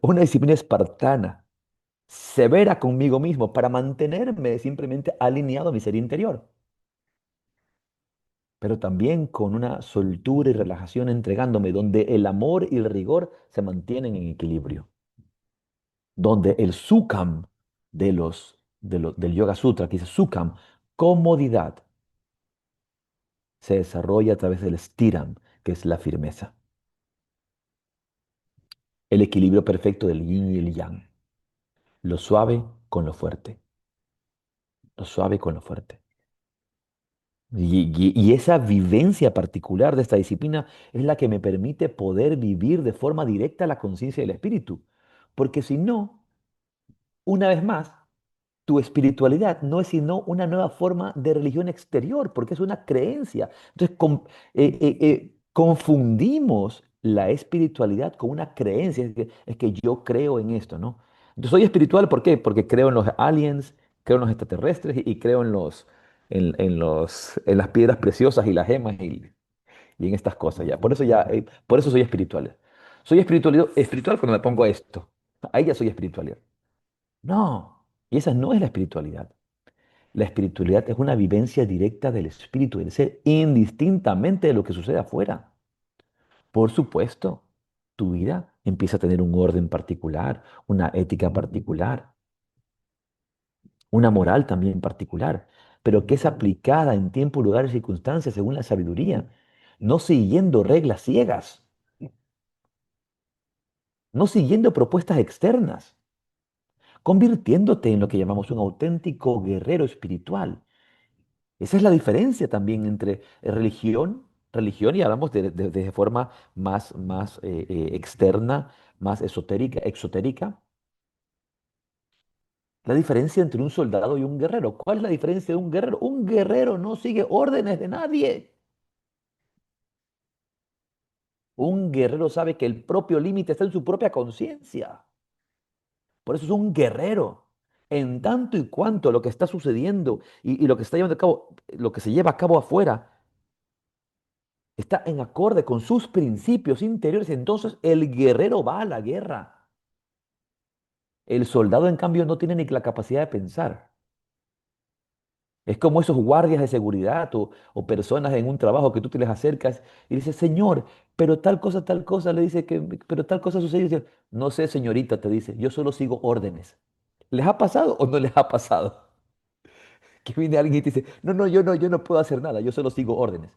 una disciplina espartana, severa conmigo mismo para mantenerme simplemente alineado a mi ser interior, pero también con una soltura y relajación entregándome, donde el amor y el rigor se mantienen en equilibrio, donde el sukham del Yoga Sutra, que dice sukham, comodidad, se desarrolla a través del stiram, que es la firmeza, el equilibrio perfecto del yin y el yang, lo suave con lo fuerte, lo suave con lo fuerte. Y esa vivencia particular de esta disciplina es la que me permite poder vivir de forma directa la conciencia del espíritu. Porque si no, una vez más, tu espiritualidad no es sino una nueva forma de religión exterior, porque es una creencia. Entonces, confundimos la espiritualidad con una creencia. Es que yo creo en esto, ¿no? Yo soy espiritual, ¿por qué? Porque creo en los aliens, creo en los extraterrestres y creo en las piedras preciosas y las gemas y en estas cosas ya. Por eso soy espiritual. Soy espiritual cuando me pongo a esto. Ahí ya soy espiritualidad. No, y esa no es la espiritualidad. La espiritualidad es una vivencia directa del espíritu, del ser, indistintamente de lo que sucede afuera. Por supuesto, tu vida empieza a tener un orden particular, una ética particular, una moral también particular, pero que es aplicada en tiempo, lugar y circunstancias según la sabiduría, no siguiendo reglas ciegas, no siguiendo propuestas externas. convirtiéndote en lo que llamamos un auténtico guerrero espiritual. Esa es la diferencia también entre religión y hablamos de forma más externa, más exotérica. La diferencia entre un soldado y un guerrero. ¿Cuál es la diferencia de un guerrero? Un guerrero no sigue órdenes de nadie. Un guerrero sabe que el propio límite está en su propia conciencia. Por eso es un guerrero. En tanto y cuanto lo que está sucediendo y lo que está llevando a cabo, lo que se lleva a cabo afuera, está en acorde con sus principios interiores, entonces el guerrero va a la guerra. El soldado, en cambio, no tiene ni la capacidad de pensar. Es como esos guardias de seguridad o personas en un trabajo que tú te les acercas y dices, Señor, pero tal cosa, le dice que, pero tal cosa sucedió. Y dice, no sé, señorita, te dice, yo solo sigo órdenes. ¿Les ha pasado o no les ha pasado? Que viene alguien y te dice, yo no puedo hacer nada, yo solo sigo órdenes.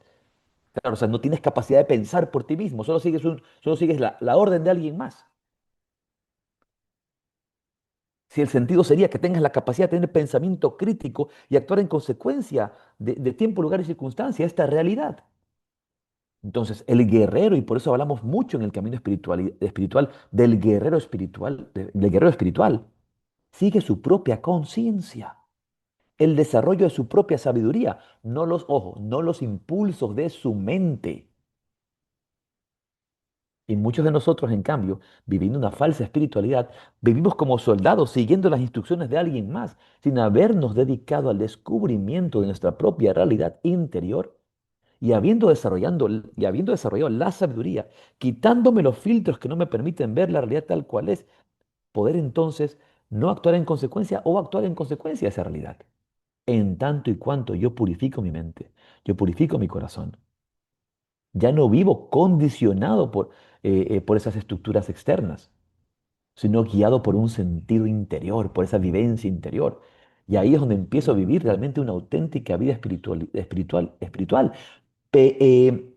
Claro, o sea, no tienes capacidad de pensar por ti mismo, solo sigues la orden de alguien más. Si el sentido sería que tengas la capacidad de tener pensamiento crítico y actuar en consecuencia de tiempo, lugar y circunstancia, esta realidad. Entonces, el guerrero, y por eso hablamos mucho en el camino espiritual del guerrero espiritual, sigue su propia conciencia, el desarrollo de su propia sabiduría, no los ojos, no los impulsos de su mente. Y muchos de nosotros, en cambio, viviendo una falsa espiritualidad, vivimos como soldados siguiendo las instrucciones de alguien más, sin habernos dedicado al descubrimiento de nuestra propia realidad interior y habiendo desarrollado la sabiduría, quitándome los filtros que no me permiten ver la realidad tal cual es, poder entonces no actuar en consecuencia o actuar en consecuencia de esa realidad. En tanto y cuanto yo purifico mi mente, yo purifico mi corazón, ya no vivo condicionado por esas estructuras externas, sino guiado por un sentido interior, por esa vivencia interior. Y ahí es donde empiezo a vivir realmente una auténtica vida espiritual, pe- eh,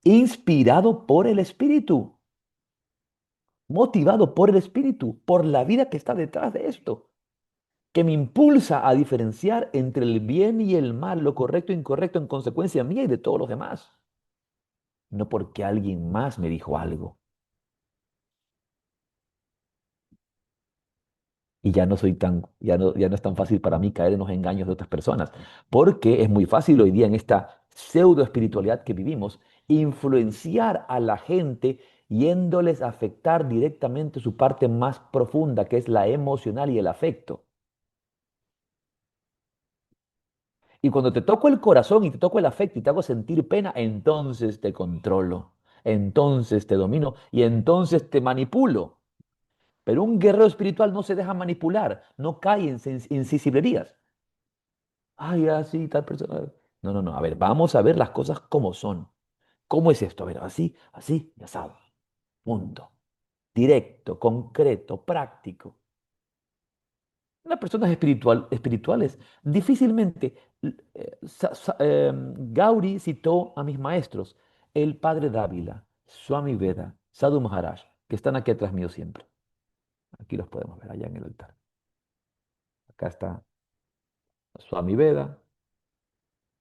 inspirado por el Espíritu, motivado por el Espíritu, por la vida que está detrás de esto, que me impulsa a diferenciar entre el bien y el mal, lo correcto e incorrecto en consecuencia mía y de todos los demás, no porque alguien más me dijo algo. Y ya no es tan fácil para mí caer en los engaños de otras personas, porque es muy fácil hoy día en esta pseudo espiritualidad que vivimos, influenciar a la gente yéndoles a afectar directamente su parte más profunda, que es la emocional y el afecto. Y cuando te toco el corazón y te toco el afecto y te hago sentir pena, entonces te controlo, entonces te domino y entonces te manipulo. Pero un guerrero espiritual no se deja manipular, no cae en sensiblerías. Ay, así, tal persona. No, no, no. A ver, vamos a ver las cosas como son. ¿Cómo es esto? A ver, así, así, y asado. Punto. Directo, concreto, práctico. Las personas espirituales difícilmente. Gauri citó a mis maestros, el padre Dávila, Swami Veda, Sadhu Maharaj, que están aquí atrás mío siempre. Aquí los podemos ver allá en el altar. Acá está Swami Veda,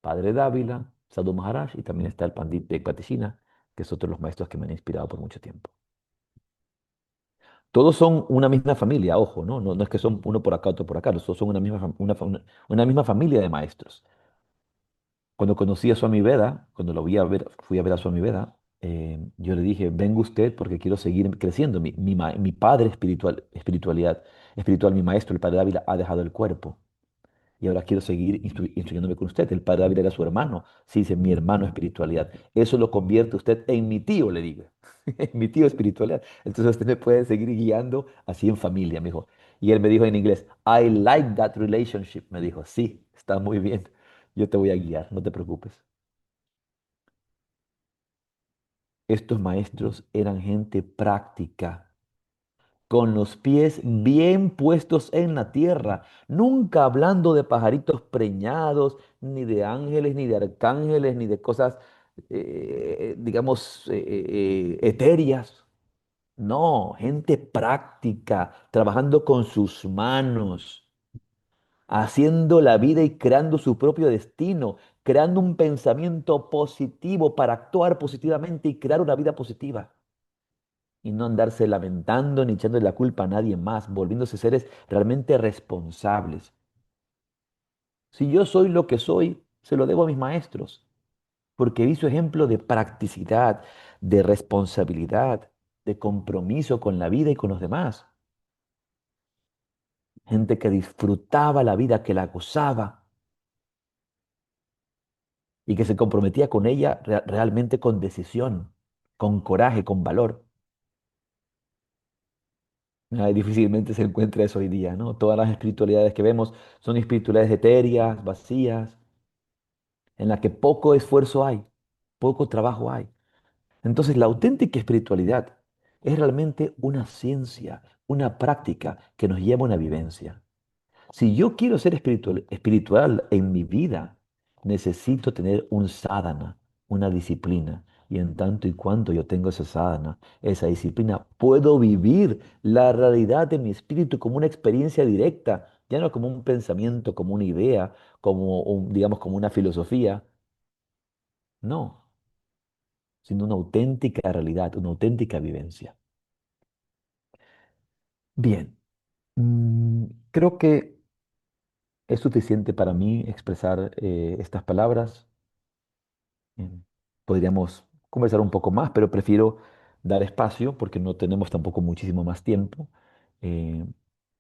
Padre Dávila, Sadhu Maharaj y también está el Pandit Bekpatisina, que es otro de los maestros que me han inspirado por mucho tiempo. Todos son una misma familia, ojo, ¿no? No, no es que son uno por acá, otro por acá, todos son una misma familia de maestros. Cuando conocí a Swami Veda, cuando lo fui a ver a Swami Veda, yo le dije, venga usted porque quiero seguir creciendo. Mi padre espiritual, mi maestro, el padre Dávila, ha dejado el cuerpo. Y ahora quiero seguir instruyéndome con usted. El padre Ávila era su hermano. Sí, dice, mi hermano espiritualidad. Eso lo convierte usted en mi tío, le digo. En mi tío espiritualidad. Entonces usted me puede seguir guiando así en familia, me dijo. Y él me dijo en inglés, I like that relationship. Me dijo, sí, está muy bien. Yo te voy a guiar, no te preocupes. Estos maestros eran gente práctica, con los pies bien puestos en la tierra, nunca hablando de pajaritos preñados, ni de ángeles, ni de arcángeles, ni de cosas, digamos, etéreas. No, gente práctica, trabajando con sus manos, haciendo la vida y creando su propio destino, creando un pensamiento positivo para actuar positivamente y crear una vida positiva. Y no andarse lamentando ni echando la culpa a nadie más, volviéndose seres realmente responsables. Si yo soy lo que soy, se lo debo a mis maestros, porque vi su ejemplo de practicidad, de responsabilidad, de compromiso con la vida y con los demás. Gente que disfrutaba la vida, que la gozaba y que se comprometía con ella realmente con decisión, con coraje, con valor. Difícilmente se encuentra eso hoy día, ¿no? Todas las espiritualidades que vemos son espiritualidades etéreas, vacías, en las que poco esfuerzo hay, poco trabajo hay. Entonces, la auténtica espiritualidad es realmente una ciencia, una práctica que nos lleva a una vivencia. Si yo quiero ser espiritual en mi vida, necesito tener un sadhana, una disciplina. Y en tanto y cuanto yo tengo esa sadhana, esa disciplina, puedo vivir la realidad de mi espíritu como una experiencia directa, ya no como un pensamiento, como una idea, como digamos, como una filosofía. No, sino una auténtica realidad, una auténtica vivencia. Bien, creo que es suficiente para mí expresar estas palabras. Mm, Podríamos conversar un poco más, pero prefiero dar espacio porque no tenemos tampoco muchísimo más tiempo eh,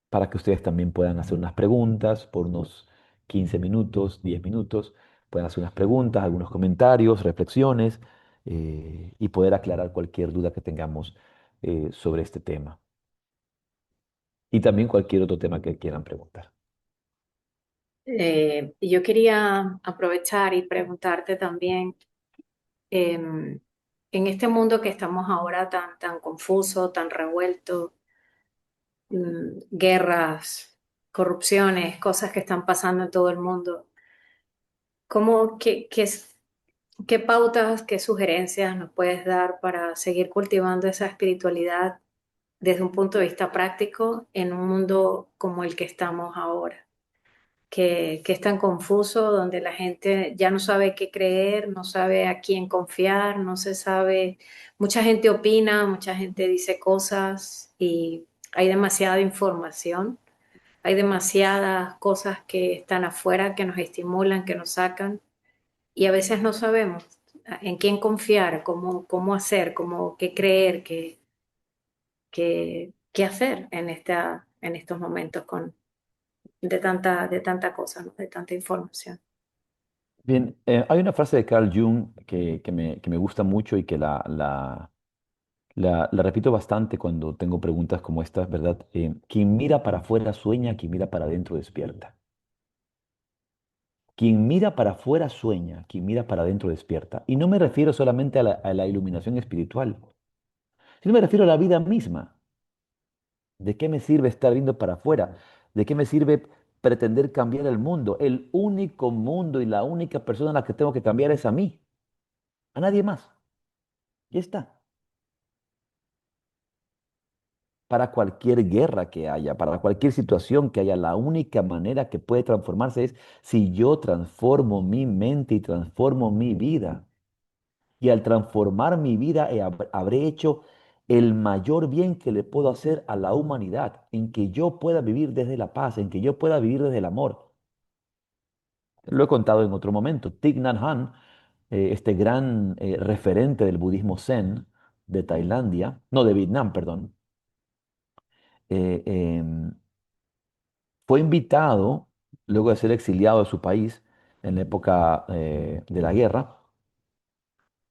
para que ustedes también puedan hacer unas preguntas por unos 15 minutos, 10 minutos. Pueden hacer unas preguntas, algunos comentarios, reflexiones y poder aclarar cualquier duda que tengamos sobre este tema y también cualquier otro tema que quieran preguntar. Yo quería aprovechar y preguntarte también, en este mundo que estamos ahora tan confuso, tan revuelto, guerras, corrupciones, cosas que están pasando en todo el mundo, ¿cómo, qué pautas, qué sugerencias nos puedes dar para seguir cultivando esa espiritualidad desde un punto de vista práctico en un mundo como el que estamos ahora? Que es tan confuso, donde la gente ya no sabe qué creer, no sabe a quién confiar, no se sabe, mucha gente opina, mucha gente dice cosas y hay demasiada información, hay demasiadas cosas que están afuera, que nos estimulan, que nos sacan y a veces no sabemos en quién confiar, cómo hacer, qué creer, qué hacer en estos momentos de tanta cosa, ¿no? De tanta información. Bien, hay una frase de Carl Jung que me gusta mucho y que la repito bastante cuando tengo preguntas como estas, ¿verdad? Quien mira para afuera sueña, quien mira para adentro despierta. Quien mira para afuera sueña, quien mira para adentro despierta. Y no me refiero solamente a la iluminación espiritual, sino me refiero a la vida misma. ¿De qué me sirve estar viendo para afuera? ¿De qué me sirve pretender cambiar el mundo? El único mundo y la única persona a la que tengo que cambiar es a mí, a nadie más. Ya está. Para cualquier guerra que haya, para cualquier situación que haya, la única manera que puede transformarse es si yo transformo mi mente y transformo mi vida. Y al transformar mi vida, habré hecho el mayor bien que le puedo hacer a la humanidad, en que yo pueda vivir desde la paz, en que yo pueda vivir desde el amor. Lo he contado en otro momento. Thich Nhat Hanh, este gran referente del budismo Zen de Tailandia, no, de Vietnam, perdón, eh, em, fue invitado, luego de ser exiliado de su país en la época de la guerra,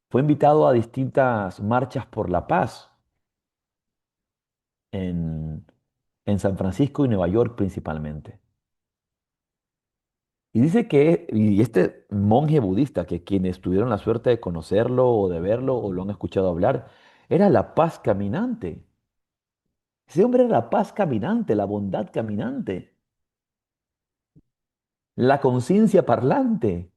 fue invitado a distintas marchas por la paz en, en San Francisco y Nueva York principalmente. Y dice que, y este monje budista, que quienes tuvieron la suerte de conocerlo o de verlo o lo han escuchado hablar, era la paz caminante. Ese hombre era la paz caminante, la bondad caminante, la conciencia parlante.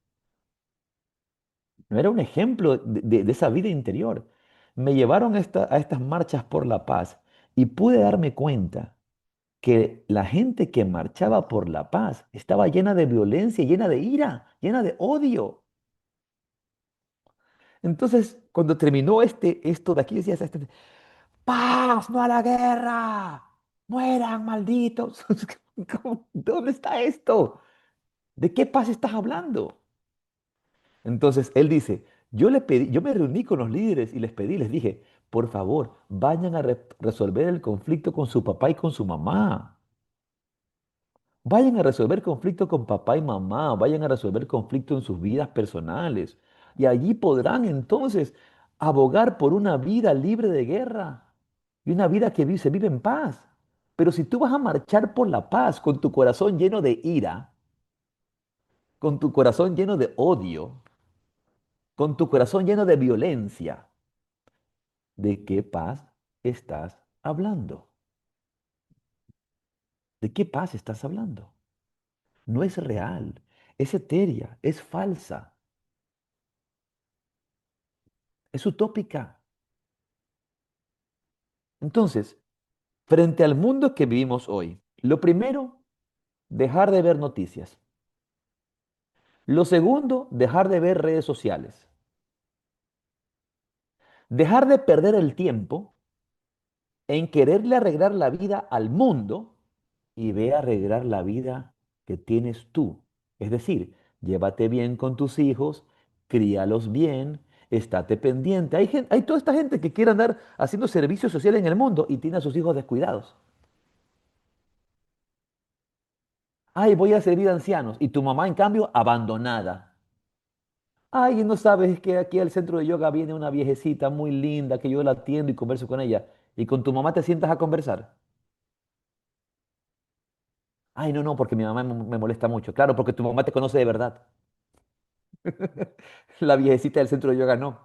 No era un ejemplo de esa vida interior. me llevaron a estas marchas por la paz y pude darme cuenta que la gente que marchaba por la paz estaba llena de violencia, llena de ira, llena de odio. Entonces, cuando terminó esto de aquí, decías, paz, no a la guerra, mueran malditos. ¿Dónde está esto? ¿De qué paz estás hablando? Entonces él dice, yo me reuní con los líderes y les pedí, les dije, por favor, vayan a resolver el conflicto con su papá y con su mamá. Vayan a resolver conflicto con papá y mamá, vayan a resolver conflicto en sus vidas personales. Y allí podrán entonces abogar por una vida libre de guerra y una vida que se vive en paz. Pero si tú vas a marchar por la paz con tu corazón lleno de ira, con tu corazón lleno de odio, con tu corazón lleno de violencia, ¿de qué paz estás hablando? ¿De qué paz estás hablando? No es real, es etérea, es falsa, es utópica. Entonces, frente al mundo que vivimos hoy, lo primero, dejar de ver noticias. Lo segundo, dejar de ver redes sociales. Dejar de perder el tiempo en quererle arreglar la vida al mundo y ve a arreglar la vida que tienes tú. Es decir, llévate bien con tus hijos, críalos bien, estate pendiente. Hay toda esta gente que quiere andar haciendo servicio social en el mundo y tiene a sus hijos descuidados. Ay, voy a servir a ancianos y tu mamá, en cambio, abandonada. Ay, y no sabes que aquí al centro de yoga viene una viejecita muy linda que yo la atiendo y converso con ella. Y con tu mamá te sientas a conversar. Ay, no, no, porque mi mamá me molesta mucho. Claro, porque tu mamá te conoce de verdad. La viejecita del centro de yoga no.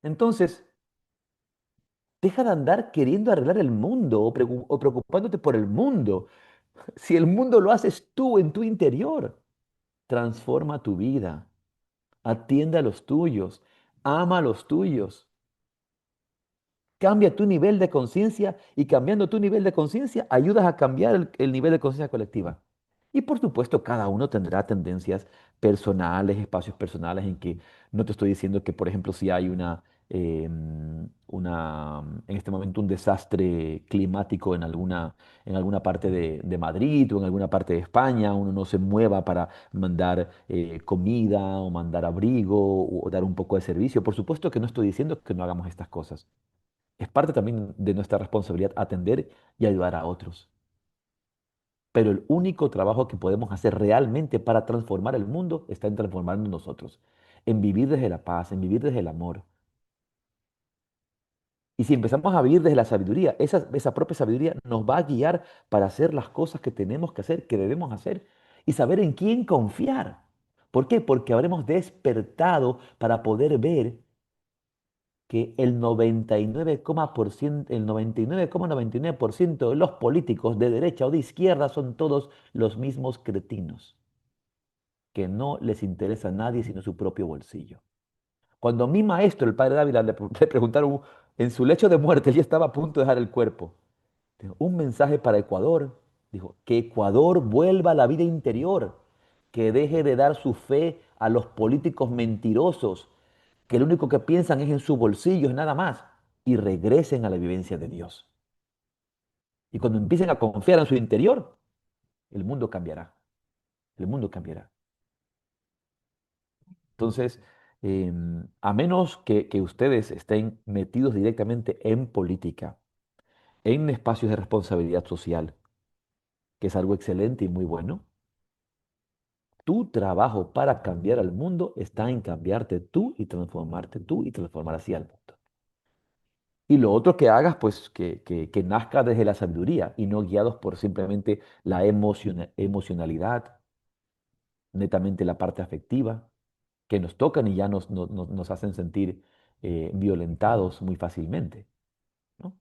Entonces, deja de andar queriendo arreglar el mundo o preocupándote por el mundo. Si el mundo lo haces tú en tu interior, transforma tu vida, atiende a los tuyos, ama a los tuyos. Cambia tu nivel de conciencia y cambiando tu nivel de conciencia ayudas a cambiar el nivel de conciencia colectiva. Y por supuesto, cada uno tendrá tendencias personales, espacios personales en que no te estoy diciendo que, por ejemplo, si hay en este momento un desastre climático en alguna parte de Madrid o en alguna parte de España, uno no se mueva para mandar comida o mandar abrigo o dar un poco de servicio. Por supuesto que no estoy diciendo que no hagamos estas cosas. Es parte también de nuestra responsabilidad atender y ayudar a otros. Pero el único trabajo que podemos hacer realmente para transformar el mundo está en transformarnos nosotros, en vivir desde la paz, en vivir desde el amor. Y si empezamos a vivir desde la sabiduría, esa propia sabiduría nos va a guiar para hacer las cosas que tenemos que hacer, que debemos hacer, y saber en quién confiar. ¿Por qué? Porque habremos despertado para poder ver que el 99,99% de los políticos de derecha o de izquierda son todos los mismos cretinos, que no les interesa a nadie sino su propio bolsillo. Cuando mi maestro, el padre Dávila, le preguntaron en su lecho de muerte, él ya estaba a punto de dejar el cuerpo. Dijo, un mensaje para Ecuador. Dijo, que Ecuador vuelva a la vida interior, que deje de dar su fe a los políticos mentirosos, que lo único que piensan es en su bolsillo, es nada más, y regresen a la vivencia de Dios. Y cuando empiecen a confiar en su interior, el mundo cambiará. El mundo cambiará. Entonces, a menos que ustedes estén metidos directamente en política, en espacios de responsabilidad social, que es algo excelente y muy bueno, tu trabajo para cambiar al mundo está en cambiarte tú y transformar así al mundo. Y lo otro que hagas, pues que nazca desde la sabiduría y no guiados por simplemente la emocionalidad, netamente la parte afectiva, que nos tocan y ya nos hacen sentir violentados muy fácilmente, ¿no?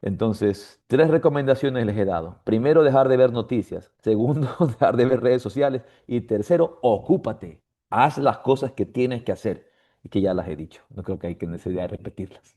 Entonces, tres recomendaciones les he dado. Primero, dejar de ver noticias. Segundo, dejar de ver redes sociales. Y tercero, ocúpate. Haz las cosas que tienes que hacer. y que ya las he dicho. No creo que hay que necesidad de repetirlas.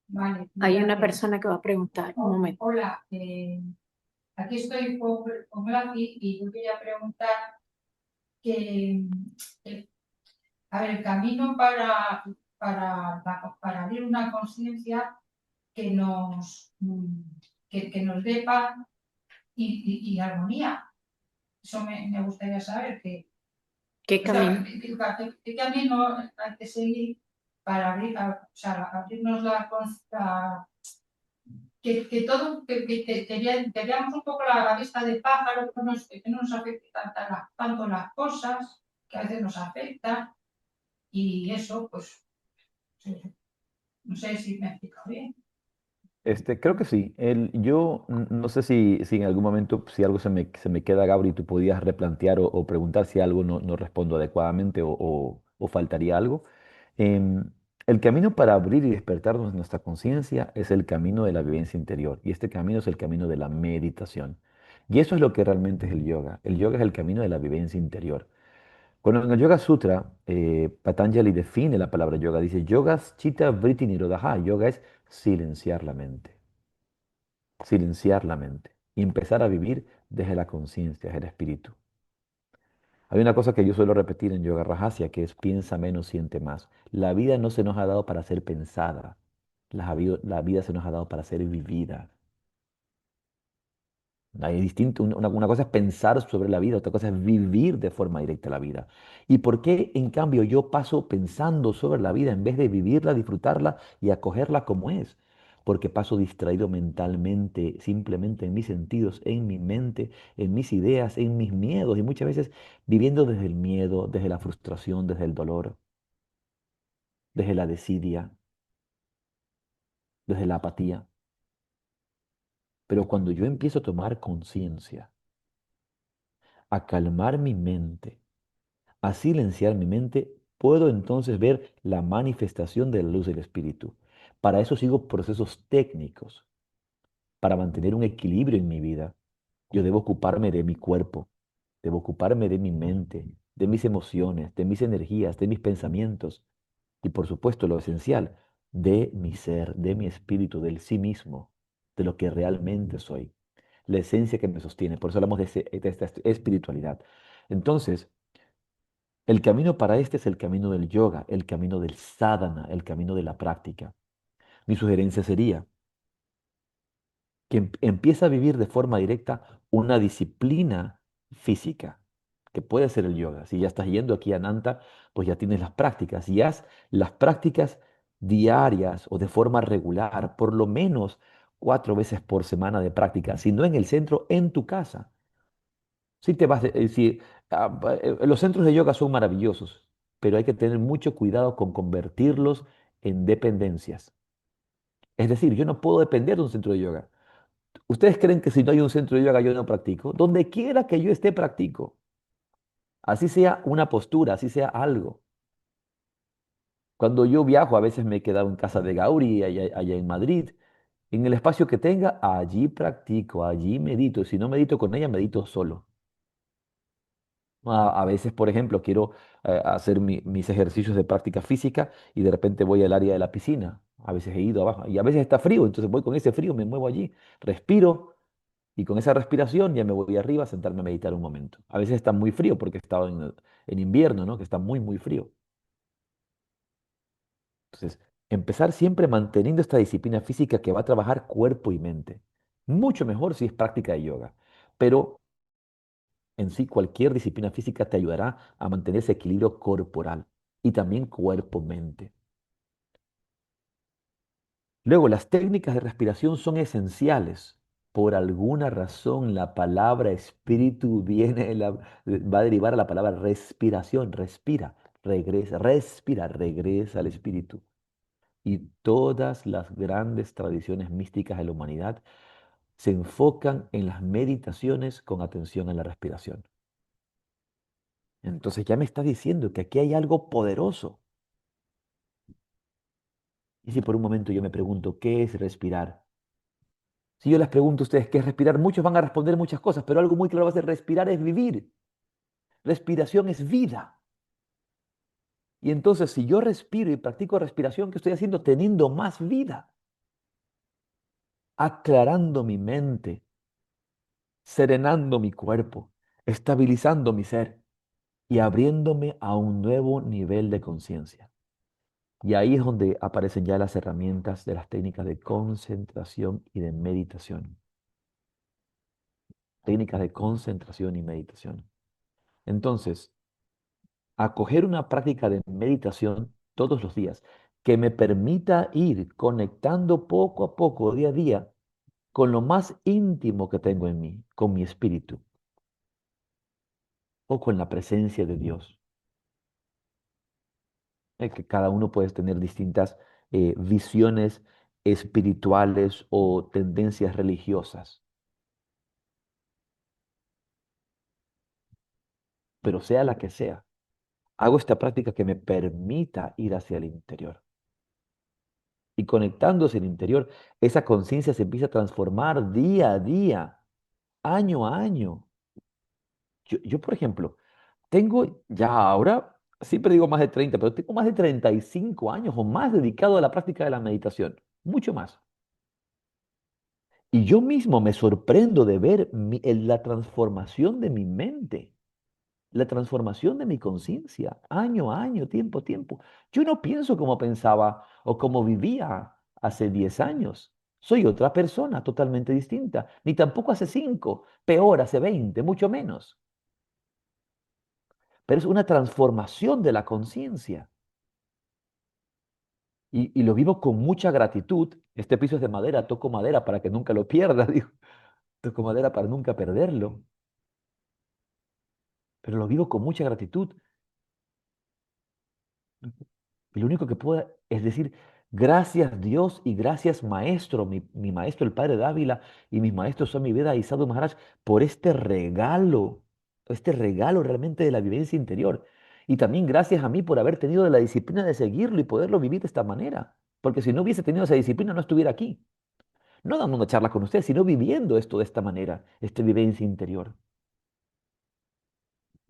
Vale, hay una persona que va a preguntar. Un momento. Hola, aquí estoy con Glaci y yo quería preguntar que, eh, a ver, el camino para abrir una conciencia que que nos dé paz y armonía. Eso me gustaría saber, ¿Qué o sea, camino? qué camino hay que seguir para o sea, abrirnos que todo, que veamos un poco la vista de pájaro, que no nos afecte tanto las cosas, que a veces nos afectan, y eso, pues, sí, no sé si me explico bien. Creo que sí. Yo no sé si en algún momento, si algo se me queda, Gabri, tú podías replantear o preguntar si algo no respondo adecuadamente o faltaría algo. Em, el camino para abrir y despertarnos nuestra conciencia es el camino de la vivencia interior y este camino es el camino de la meditación. Y eso es lo que realmente es el yoga. El yoga es el camino de la vivencia interior. Cuando en el Yoga Sutra, Patanjali define la palabra yoga, dice, yogas chitta vritti nirodha. Yoga es silenciar la mente, silenciar la mente y empezar a vivir desde la conciencia, desde el espíritu. Hay una cosa que yo suelo repetir en Yoga Rajasya, que es piensa menos, siente más. La vida no se nos ha dado para ser pensada, la vida se nos ha dado para ser vivida. Hay distinto, una cosa es pensar sobre la vida, otra cosa es vivir de forma directa la vida. ¿Y por qué, en cambio, yo paso pensando sobre la vida en vez de vivirla, disfrutarla y acogerla como es? Porque paso distraído mentalmente, simplemente en mis sentidos, en mi mente, en mis ideas, en mis miedos y muchas veces viviendo desde el miedo, desde la frustración, desde el dolor, desde la desidia, desde la apatía. Pero cuando yo empiezo a tomar conciencia, a calmar mi mente, a silenciar mi mente, puedo entonces ver la manifestación de la luz del Espíritu. Para eso sigo procesos técnicos, para mantener un equilibrio en mi vida. Yo debo ocuparme de mi cuerpo, debo ocuparme de mi mente, de mis emociones, de mis energías, de mis pensamientos y por supuesto lo esencial, de mi ser, de mi espíritu, del sí mismo, de lo que realmente soy, la esencia que me sostiene. Por eso hablamos de esta espiritualidad. Entonces, el camino para este es el camino del yoga, el camino del sadhana, el camino de la práctica. Mi sugerencia sería que empiece a vivir de forma directa una disciplina física, que puede ser el yoga. Si ya estás yendo aquí a Nanta, pues ya tienes las prácticas y haz las prácticas diarias o de forma regular, por lo menos 4 veces por semana de práctica, si no en el centro, en tu casa. Si te vas, los centros de yoga son maravillosos, pero hay que tener mucho cuidado con convertirlos en dependencias. Es decir, yo no puedo depender de un centro de yoga. ¿Ustedes creen que si no hay un centro de yoga yo no practico? Donde quiera que yo esté, practico. Así sea una postura, así sea algo. Cuando yo viajo, a veces me he quedado en casa de Gauri, allá en Madrid. En el espacio que tenga, allí practico, allí medito. Si no medito con ella, medito solo. A veces, por ejemplo, quiero hacer mis ejercicios de práctica física y de repente voy al área de la piscina. A veces he ido abajo y a veces está frío, entonces voy con ese frío, me muevo allí, respiro y con esa respiración ya me voy arriba a sentarme a meditar un momento. A veces está muy frío porque he estado en invierno, ¿no? Que está muy, muy frío. Entonces, empezar siempre manteniendo esta disciplina física que va a trabajar cuerpo y mente. Mucho mejor si es práctica de yoga, pero en sí, cualquier disciplina física te ayudará a mantener ese equilibrio corporal y también cuerpo-mente. Luego, las técnicas de respiración son esenciales. Por alguna razón, la palabra espíritu va a derivar a la palabra respiración. Respira, regresa al espíritu. Y todas las grandes tradiciones místicas de la humanidad se enfocan en las meditaciones con atención a la respiración. Entonces ya me está diciendo que aquí hay algo poderoso. Y si por un momento yo me pregunto, ¿qué es respirar? Si yo les pregunto a ustedes qué es respirar, muchos van a responder muchas cosas, pero algo muy claro va a ser respirar es vivir. Respiración es vida. Y entonces, si yo respiro y practico respiración, ¿qué estoy haciendo? Teniendo más vida, aclarando mi mente, serenando mi cuerpo, estabilizando mi ser y abriéndome a un nuevo nivel de conciencia. Y ahí es donde aparecen ya las herramientas de las técnicas de concentración y de meditación. Técnicas de concentración y meditación. Entonces, acoger una práctica de meditación todos los días que me permita ir conectando poco a poco, día a día, con lo más íntimo que tengo en mí, con mi espíritu o con la presencia de Dios. Que cada uno puede tener distintas visiones espirituales o tendencias religiosas, pero sea la que sea, hago esta práctica que me permita ir hacia el interior. Y conectándose al interior, esa conciencia se empieza a transformar día a día, año a año. Yo, por ejemplo, tengo ya ahora, siempre digo más de 30, pero tengo más de 35 años o más dedicado a la práctica de la meditación, mucho más. Y yo mismo me sorprendo de ver la transformación de mi mente, la transformación de mi conciencia, año a año, tiempo a tiempo. Yo no pienso como pensaba o como vivía hace 10 años. Soy otra persona totalmente distinta, ni tampoco hace 5, peor hace 20, mucho menos. Pero es una transformación de la conciencia. Y lo vivo con mucha gratitud. Este piso es de madera, toco madera para que nunca lo pierda, digo. Toco madera para nunca perderlo. Pero lo vivo con mucha gratitud. Y lo único que puedo es decir, gracias Dios y gracias Maestro, mi maestro el Padre Dávila y mis maestros son mi vida y Sadhu Maharaj, por este regalo realmente de la vivencia interior. Y también gracias a mí por haber tenido la disciplina de seguirlo y poderlo vivir de esta manera. Porque si no hubiese tenido esa disciplina, no estuviera aquí. No dando una charla con ustedes, sino viviendo esto de esta manera, esta vivencia interior.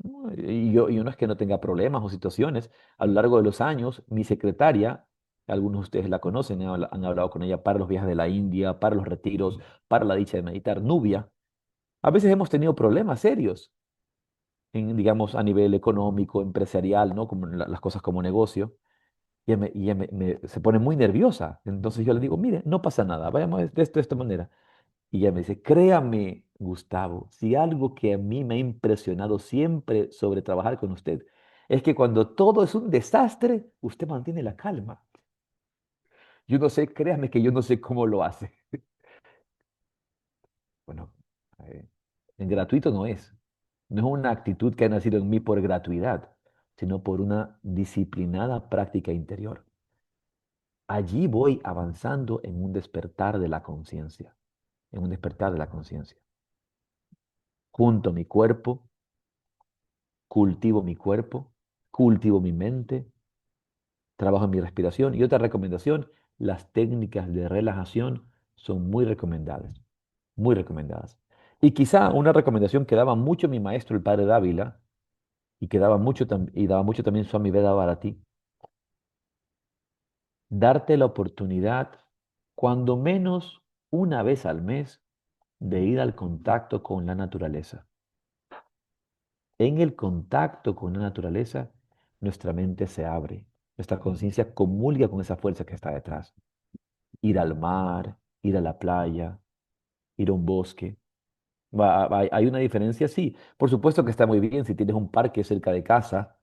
¿No? Y yo no es que no tenga problemas o situaciones. A lo largo de los años, mi secretaria, algunos de ustedes la conocen, han hablado con ella para los viajes de la India, para los retiros, para la dicha de meditar, Nubia. A veces hemos tenido problemas serios, digamos, a nivel económico, empresarial, ¿no? Como las cosas como negocio. Y ella se pone muy nerviosa. Entonces yo le digo, mire, no pasa nada, vayamos de esta manera. Y ella me dice, créame, Gustavo, si algo que a mí me ha impresionado siempre sobre trabajar con usted es que cuando todo es un desastre, usted mantiene la calma. Yo no sé, créame que yo no sé cómo lo hace. Bueno, eh, en gratuito no es. No es una actitud que ha nacido en mí por gratuidad, sino por una disciplinada práctica interior. Allí voy avanzando en un despertar de la conciencia, en un despertar de la conciencia. Junto mi cuerpo, cultivo mi mente, trabajo en mi respiración. Y otra recomendación, las técnicas de relajación son muy recomendadas, muy recomendadas. Y quizá una recomendación que daba mucho mi maestro, el padre Dávila, y que daba mucho, y daba mucho también Swami Veda Bharati, darte la oportunidad, cuando menos una vez al mes, de ir al contacto con la naturaleza. En el contacto con la naturaleza, nuestra mente se abre, nuestra conciencia comulga con esa fuerza que está detrás. Ir al mar, ir a la playa, ir a un bosque. Hay una diferencia, sí. Por supuesto que está muy bien si tienes un parque cerca de casa,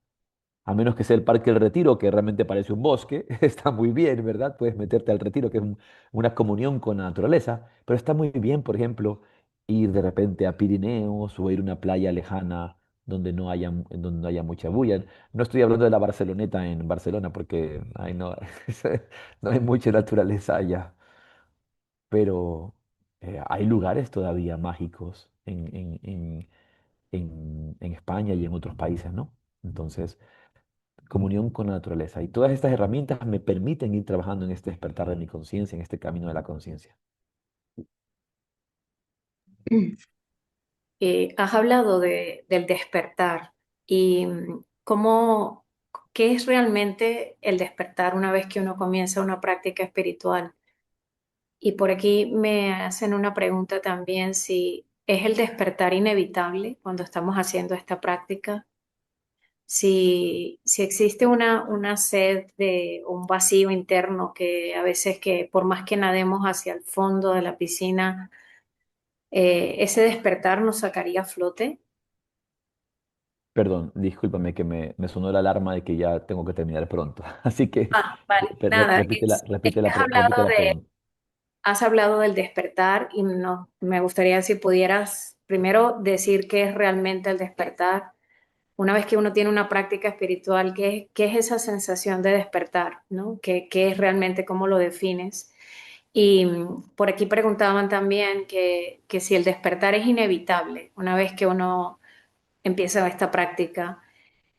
a menos que sea el Parque El Retiro, que realmente parece un bosque, está muy bien, ¿verdad? Puedes meterte al retiro, que es una comunión con la naturaleza, pero está muy bien, por ejemplo, ir de repente a Pirineos o ir a una playa lejana donde no haya mucha bulla. No estoy hablando de la Barceloneta en Barcelona, porque ahí no, no hay mucha naturaleza allá, pero hay lugares todavía mágicos en España y en otros países, ¿no? Entonces, comunión con la naturaleza. Y todas estas herramientas me permiten ir trabajando en este despertar de mi conciencia, en este camino de la conciencia. Has hablado del despertar y cómo, qué es realmente el despertar una vez que uno comienza una práctica espiritual. Y por aquí me hacen una pregunta también si es el despertar inevitable cuando estamos haciendo esta práctica, si existe una sed de un vacío interno que a veces que por más que nademos hacia el fondo de la piscina, ese despertar nos sacaría a flote. Perdón, discúlpame que me sonó la alarma de que ya tengo que terminar pronto. Así que Ah, vale, nada, es que repite la pregunta. has hablado del despertar y no, me gustaría si pudieras primero decir qué es realmente el despertar. Una vez que uno tiene una práctica espiritual, qué es esa sensación de despertar, ¿no? ¿Qué es realmente, cómo lo defines? Y por aquí preguntaban también que si el despertar es inevitable una vez que uno empieza esta práctica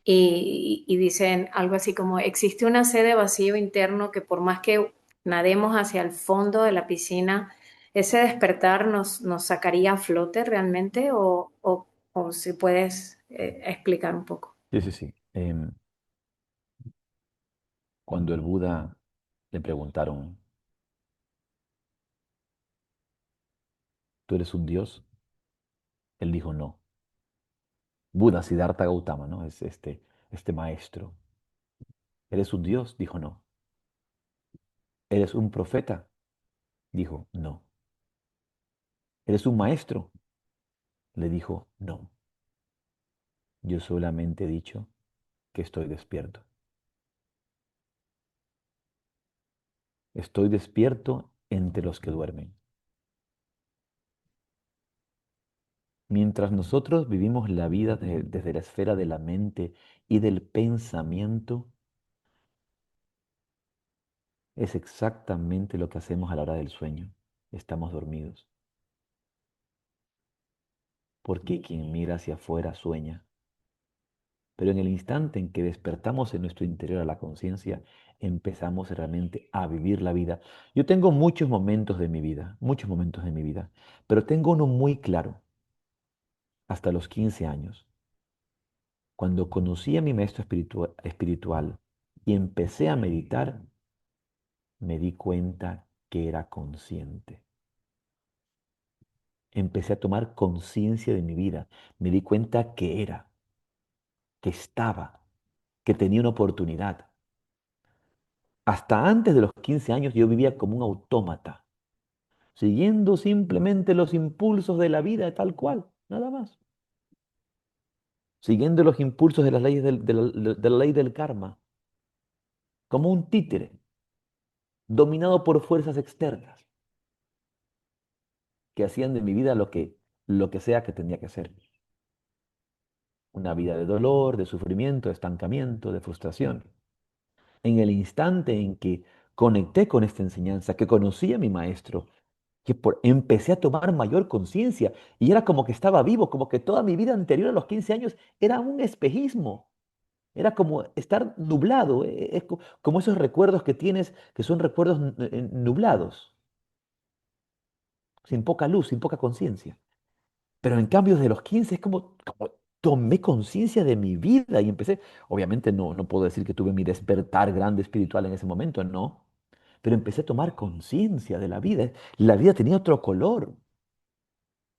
y dicen algo así como, existe una sed de vacío interno que por más que nademos hacia el fondo de la piscina, ese despertar nos sacaría a flote realmente o si puedes explicar un poco. Sí, sí, sí. Cuando el Buda le preguntaron, ¿tú eres un dios? Él dijo no. Buda, Siddhartha Gautama, ¿no? Es este maestro. ¿Eres un dios? Dijo no. ¿Eres un profeta? Dijo no. ¿Eres un maestro? Le dijo no. Yo solamente he dicho que estoy despierto. Estoy despierto entre los que duermen. Mientras nosotros vivimos la vida desde la esfera de la mente y del pensamiento, es exactamente lo que hacemos a la hora del sueño. Estamos dormidos. Porque quien mira hacia afuera sueña. Pero en el instante en que despertamos en nuestro interior a la conciencia, empezamos realmente a vivir la vida. Yo tengo muchos momentos de mi vida, muchos momentos de mi vida, pero tengo uno muy claro, hasta los 15 años. Cuando conocí a mi maestro espiritual y empecé a meditar, me di cuenta que era consciente. Empecé a tomar conciencia de mi vida. Me di cuenta que era, que estaba, que tenía una oportunidad. Hasta antes de los 15 años yo vivía como un autómata, siguiendo simplemente los impulsos de la vida tal cual, nada más. Siguiendo los impulsos de las leyes de la ley del karma, como un títere, dominado por fuerzas externas que hacían de mi vida lo que sea que tenía que ser. Una vida de dolor, de sufrimiento, de estancamiento, de frustración. En el instante en que conecté con esta enseñanza, que conocí a mi maestro, empecé a tomar mayor conciencia y era como que estaba vivo, como que toda mi vida anterior a los 15 años era un espejismo. Era como estar nublado, como esos recuerdos que tienes, que son recuerdos nublados, sin poca luz, sin poca conciencia. Pero en cambio, de los 15 es como tomé conciencia de mi vida y empecé, obviamente no puedo decir que tuve mi despertar grande espiritual en ese momento, no, pero empecé a tomar conciencia de la vida. La vida tenía otro color.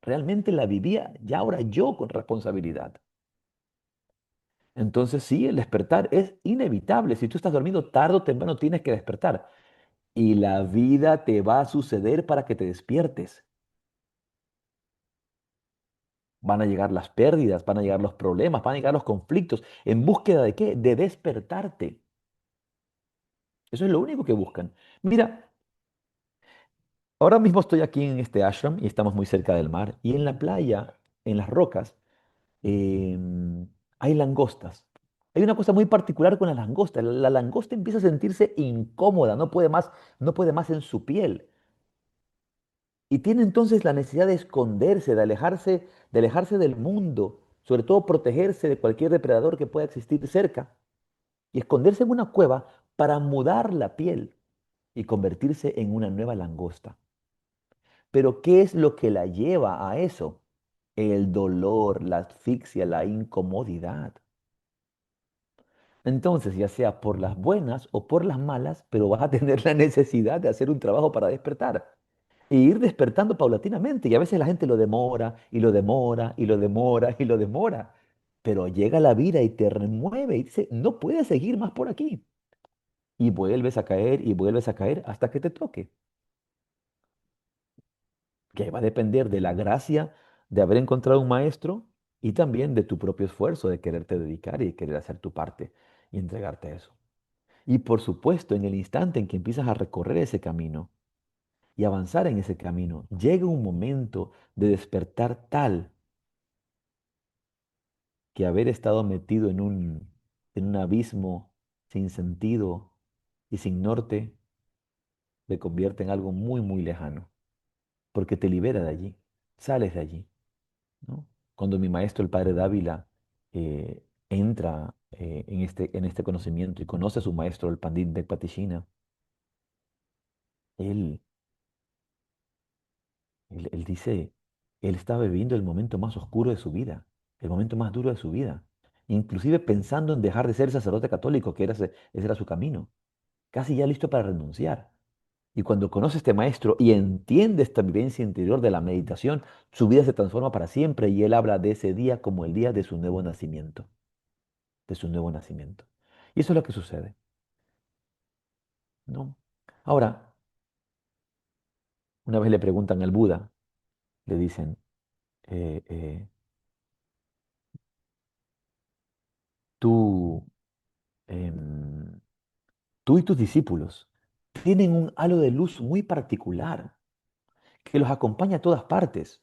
Realmente la vivía ya ahora yo con responsabilidad. Entonces sí, el despertar es inevitable. Si tú estás dormido tarde o temprano tienes que despertar. Y la vida te va a suceder para que te despiertes. Van a llegar las pérdidas, van a llegar los problemas, van a llegar los conflictos. ¿En búsqueda de qué? De despertarte. Eso es lo único que buscan. Mira, ahora mismo estoy aquí en este ashram y estamos muy cerca del mar. Y en la playa, en las rocas, hay langostas. Hay una cosa muy particular con las langostas. La langosta empieza a sentirse incómoda, no puede más en su piel. Y tiene entonces la necesidad de esconderse, de alejarse del mundo, sobre todo protegerse de cualquier depredador que pueda existir cerca. y esconderse en una cueva para mudar la piel y convertirse en una nueva langosta. Pero ¿qué es lo que la lleva a eso? El dolor, la asfixia, la incomodidad. Entonces, ya sea por las buenas o por las malas, pero vas a tener la necesidad de hacer un trabajo para despertar. E ir despertando paulatinamente. Y a veces la gente lo demora y lo demora y lo demora y lo demora. Pero llega la vida y te remueve y dice, no puedes seguir más por aquí. Y vuelves a caer y vuelves a caer hasta que te toque. Que va a depender de la gracia de haber encontrado un maestro y también de tu propio esfuerzo de quererte dedicar y de querer hacer tu parte y entregarte a eso. Y por supuesto, en el instante en que empiezas a recorrer ese camino y avanzar en ese camino, llega un momento de despertar tal que haber estado metido en un abismo sin sentido y sin norte te convierte en algo muy, muy lejano, porque te libera de allí, sales de allí, ¿no? Cuando mi maestro, el padre Dávila, entra en este conocimiento y conoce a su maestro, el Pandit Bekpatishina, él, él dice, él estaba viviendo el momento más oscuro de su vida, el momento más duro de su vida, inclusive pensando en dejar de ser sacerdote católico, que ese era su camino, casi ya listo para renunciar. Y cuando conoce a este maestro y entiende esta vivencia interior de la meditación, su vida se transforma para siempre y él habla de ese día como el día de su nuevo nacimiento, de su nuevo nacimiento. Y eso es lo que sucede, ¿no? Ahora, una vez le preguntan al Buda, le dicen, eh, eh, tú, em, tú y tus discípulos tienen un halo de luz muy particular que los acompaña a todas partes.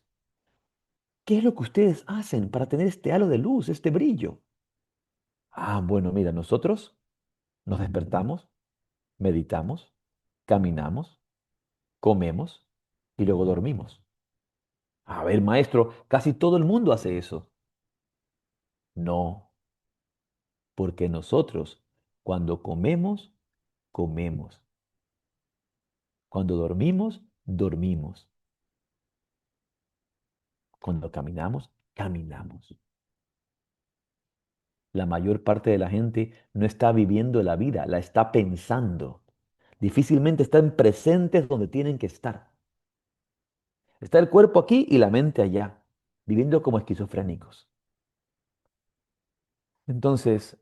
¿Qué es lo que ustedes hacen para tener este halo de luz, este brillo? Ah, bueno, mira, nosotros nos despertamos, meditamos, caminamos, comemos y luego dormimos. A ver, maestro, casi todo el mundo hace eso. No, porque nosotros cuando comemos, comemos. Cuando dormimos, dormimos. Cuando caminamos, caminamos. La mayor parte de la gente no está viviendo la vida, la está pensando. Difícilmente están presentes donde tienen que estar. Está el cuerpo aquí y la mente allá, viviendo como esquizofrénicos. Entonces,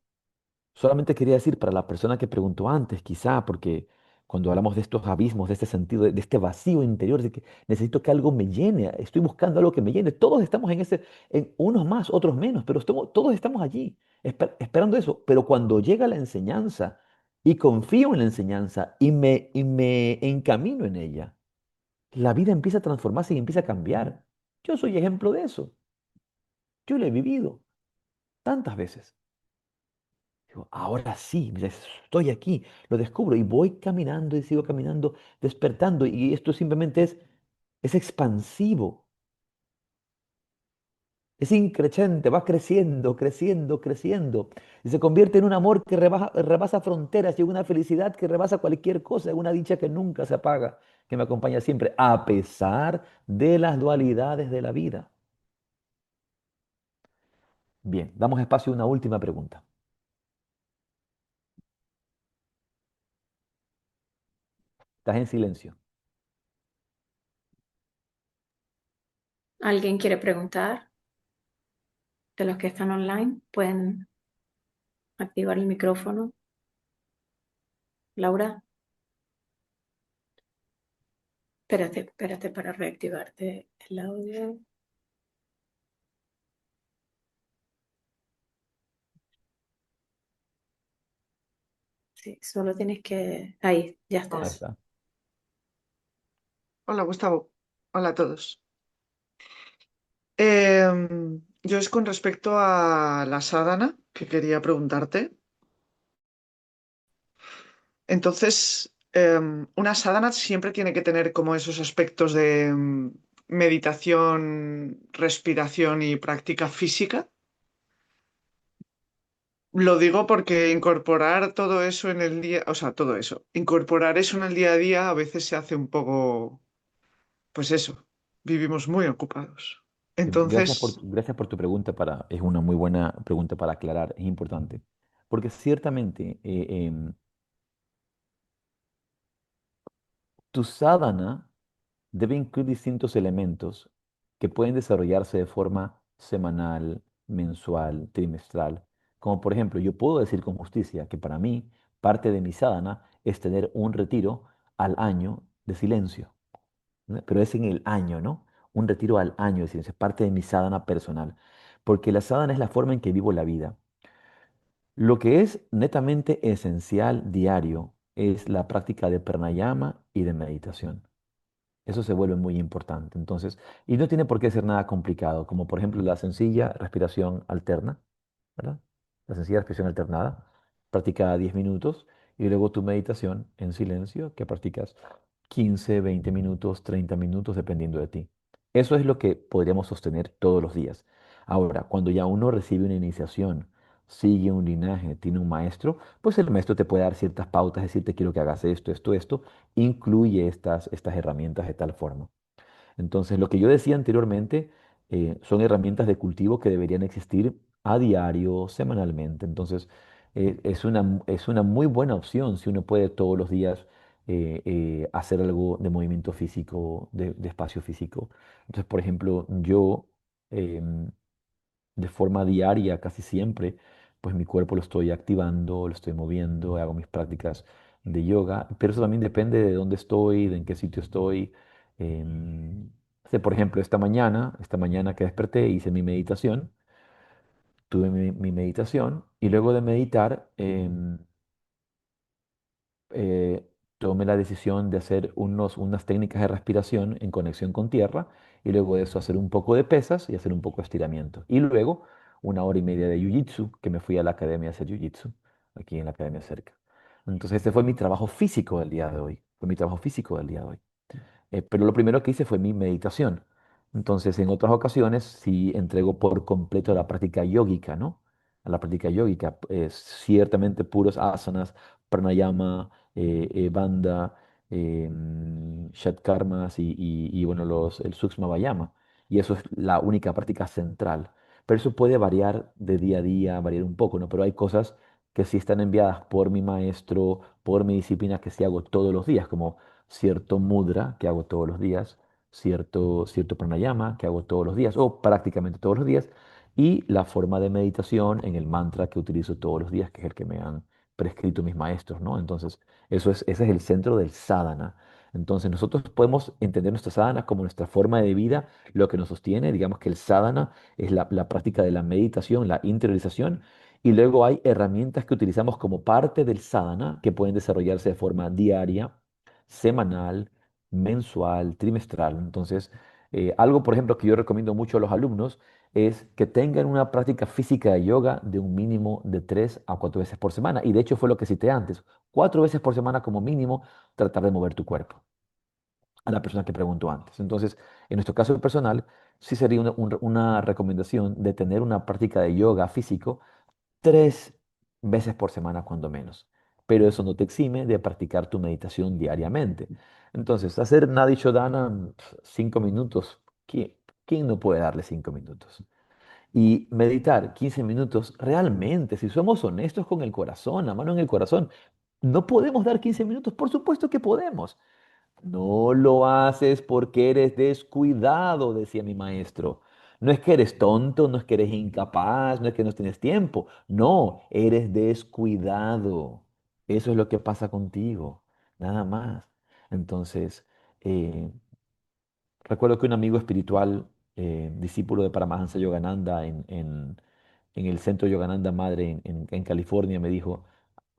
solamente quería decir para la persona que preguntó antes, quizá, porque cuando hablamos de estos abismos, de este sentido, de este vacío interior, de que necesito que algo me llene, estoy buscando algo que me llene, todos estamos en ese, en unos más, otros menos, pero todos estamos allí, esperando eso. Pero cuando llega la enseñanza y confío en la enseñanza y me encamino en ella, la vida empieza a transformarse y empieza a cambiar. Yo soy ejemplo de eso. Yo lo he vivido tantas veces. Digo, ahora sí, mira, estoy aquí, lo descubro y voy caminando y sigo caminando, despertando. Y esto simplemente es expansivo, es increciente, va creciendo, creciendo, creciendo. Y se convierte en un amor que rebasa fronteras y en una felicidad que rebasa cualquier cosa, en una dicha que nunca se apaga, que me acompaña siempre, a pesar de las dualidades de la vida. Bien, damos espacio a una última pregunta. Estás en silencio. ¿Alguien quiere preguntar de los que están online? Pueden activar el micrófono. Laura, espérate para reactivarte el audio. Sí, solo tienes que... Ahí, ya Ahí Hola, estás. está. hola, Gustavo. Hola a todos. Yo es con respecto a la sadhana que quería preguntarte. Entonces, una sadhana siempre tiene que tener como esos aspectos de meditación, respiración y práctica física. Lo digo porque incorporar todo eso en el día, o sea, todo eso, incorporar eso en el día a día a veces se hace un poco, pues eso, vivimos muy ocupados. Entonces, Gracias por tu pregunta es una muy buena pregunta para aclarar, es importante. Porque ciertamente tu sadhana debe incluir distintos elementos que pueden desarrollarse de forma semanal, mensual, trimestral. Como por ejemplo, yo puedo decir con justicia que para mí parte de mi sadhana es tener un retiro al año de silencio, ¿no? Pero es en el año, ¿no? Un retiro al año de silencio, es parte de mi sadhana personal. Porque la sadhana es la forma en que vivo la vida. Lo que es netamente esencial diario es la práctica de pranayama y de meditación. Eso se vuelve muy importante. Entonces, y no tiene por qué ser nada complicado, como por ejemplo la sencilla respiración alterna, ¿verdad? La sencilla respiración alternada, practicada 10 minutos, y luego tu meditación en silencio, que practicas 15, 20 minutos, 30 minutos, dependiendo de ti. Eso es lo que podríamos sostener todos los días. Ahora, cuando ya uno recibe una iniciación, sigue un linaje, tiene un maestro, pues el maestro te puede dar ciertas pautas, decirte quiero que hagas esto, esto, esto, incluye estas herramientas de tal forma. Entonces, lo que yo decía anteriormente son herramientas de cultivo que deberían existir a diario, semanalmente. Entonces, es una muy buena opción si uno puede todos los días hacer algo de movimiento físico, de espacio físico. Entonces, por ejemplo, yo em, de forma diaria, casi siempre, pues mi cuerpo lo estoy activando, lo estoy moviendo, hago mis prácticas de yoga, pero eso también depende de dónde estoy, de en qué sitio estoy. Por ejemplo, esta mañana que desperté, hice mi meditación, tuve mi meditación y luego de meditar, eh, tomé la decisión de hacer unas técnicas de respiración en conexión con tierra y luego de eso hacer un poco de pesas y hacer un poco de estiramiento. Y luego 1 hora y media de jiu-jitsu, que me fui a la academia a hacer jiu-jitsu, aquí en la academia cerca. Entonces este fue mi trabajo físico del día de hoy. Fue mi trabajo físico del día de hoy. Pero lo primero que hice fue mi meditación. Entonces, en otras ocasiones sí entrego por completo a la práctica yógica, ¿no? A la práctica yógica, ciertamente puros asanas, pranayama, bandha, shatkarmas y, bueno, el sukshma vayama. Y eso es la única práctica central. Pero eso puede variar de día a día, variar un poco, ¿no? Pero hay cosas que sí están enviadas por mi maestro, por mi disciplina, que sí hago todos los días, como cierto mudra que hago todos los días, cierto pranayama que hago todos los días o prácticamente todos los días y la forma de meditación en el mantra que utilizo todos los días, que es el que me han prescrito mis maestros, ¿no? Entonces, ese es el centro del sadhana. Entonces, nosotros podemos entender nuestra sadhana como nuestra forma de vida, lo que nos sostiene. Digamos que el sadhana es la práctica de la meditación, la interiorización, y luego hay herramientas que utilizamos como parte del sadhana que pueden desarrollarse de forma diaria, semanal, mensual, trimestral. Entonces, algo, por ejemplo, que yo recomiendo mucho a los alumnos es que tengan una práctica física de yoga de un mínimo de 3 a 4 veces por semana. Y de hecho fue lo que cité antes. 4 veces por semana como mínimo, tratar de mover tu cuerpo. A la persona que preguntó antes. Entonces, en nuestro caso personal, sí sería una recomendación de tener una práctica de yoga físico 3 veces por semana cuando menos. Pero eso no te exime de practicar tu meditación diariamente. Entonces, hacer Nadi Shodhana 5 minutos. ¿Quién no puede darle 5 minutos? Y meditar 15 minutos, realmente, si somos honestos con el corazón, la mano en el corazón, ¿no podemos dar 15 minutos? Por supuesto que podemos. No lo haces porque eres descuidado, decía mi maestro. No es que eres tonto, no es que eres incapaz, no es que no tienes tiempo. No, eres descuidado. Eso es lo que pasa contigo, nada más. Entonces, eh, recuerdo que un amigo espiritual, discípulo de Paramahansa Yogananda en el centro Yogananda Madre en California, me dijo,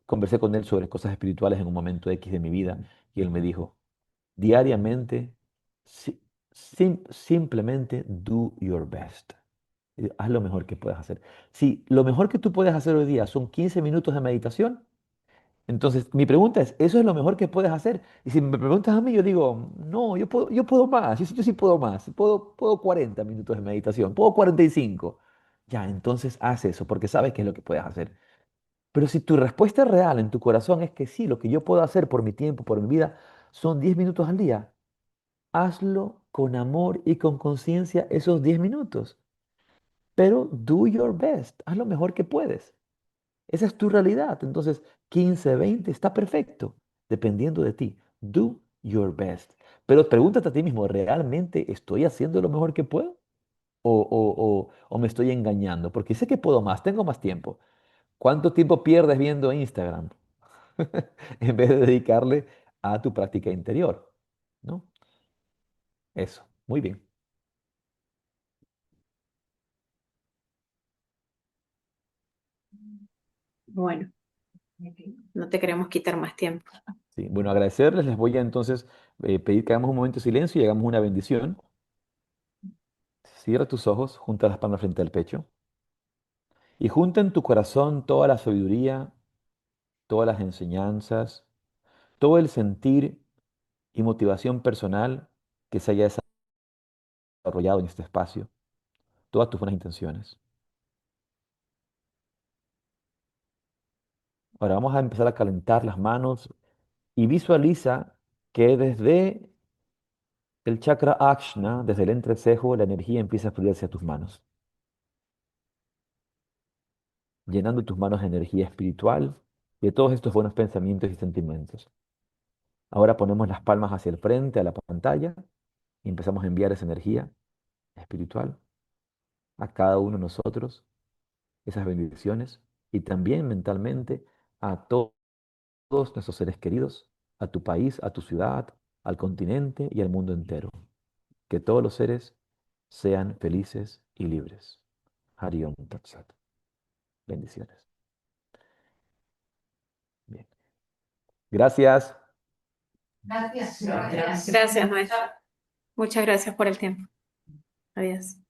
conversé con él sobre cosas espirituales en un momento X de mi vida, y él me dijo, diariamente, simplemente do your best. Haz lo mejor que puedas hacer. Si lo mejor que tú puedes hacer hoy día son 15 minutos de meditación, entonces mi pregunta es, ¿eso es lo mejor que puedes hacer? Y si me preguntas a mí, yo digo, no, yo puedo más, yo sí puedo más, puedo 40 minutos de meditación, puedo 45. Ya, entonces haz eso, porque sabes qué es lo que puedes hacer. Pero si tu respuesta real en tu corazón es que sí, lo que yo puedo hacer por mi tiempo, por mi vida, son 10 minutos al día, hazlo con amor y con conciencia esos 10 minutos. Pero do your best, haz lo mejor que puedes. Esa es tu realidad. Entonces, 15, 20 está perfecto, dependiendo de ti. Do your best. Pero pregúntate a ti mismo, ¿realmente estoy haciendo lo mejor que puedo? ¿O me estoy engañando? Porque sé que puedo más, tengo más tiempo. ¿Cuánto tiempo pierdes viendo Instagram en vez de dedicarle a tu práctica interior? ¿No? Eso, muy bien. Bueno, no te queremos quitar más tiempo. Sí. Bueno, agradecerles. Les voy a entonces pedir que hagamos un momento de silencio y hagamos una bendición. Cierra tus ojos, junta las palmas frente al pecho y junta en tu corazón toda la sabiduría, todas las enseñanzas, todo el sentir y motivación personal que se haya desarrollado en este espacio, todas tus buenas intenciones. Ahora vamos a empezar a calentar las manos y visualiza que desde el chakra Ajna, desde el entrecejo, la energía empieza a fluir hacia tus manos, llenando tus manos de energía espiritual y de todos estos buenos pensamientos y sentimientos. Ahora ponemos las palmas hacia el frente, a la pantalla, y empezamos a enviar esa energía espiritual a cada uno de nosotros, esas bendiciones, y también mentalmente a todos nuestros seres queridos, a tu país, a tu ciudad, al continente y al mundo entero. Que todos los seres sean felices y libres. Hari Om Tat Sat. Bendiciones. Bien. Gracias. Gracias. Gracias, maestro. Muchas gracias por el tiempo. Adiós.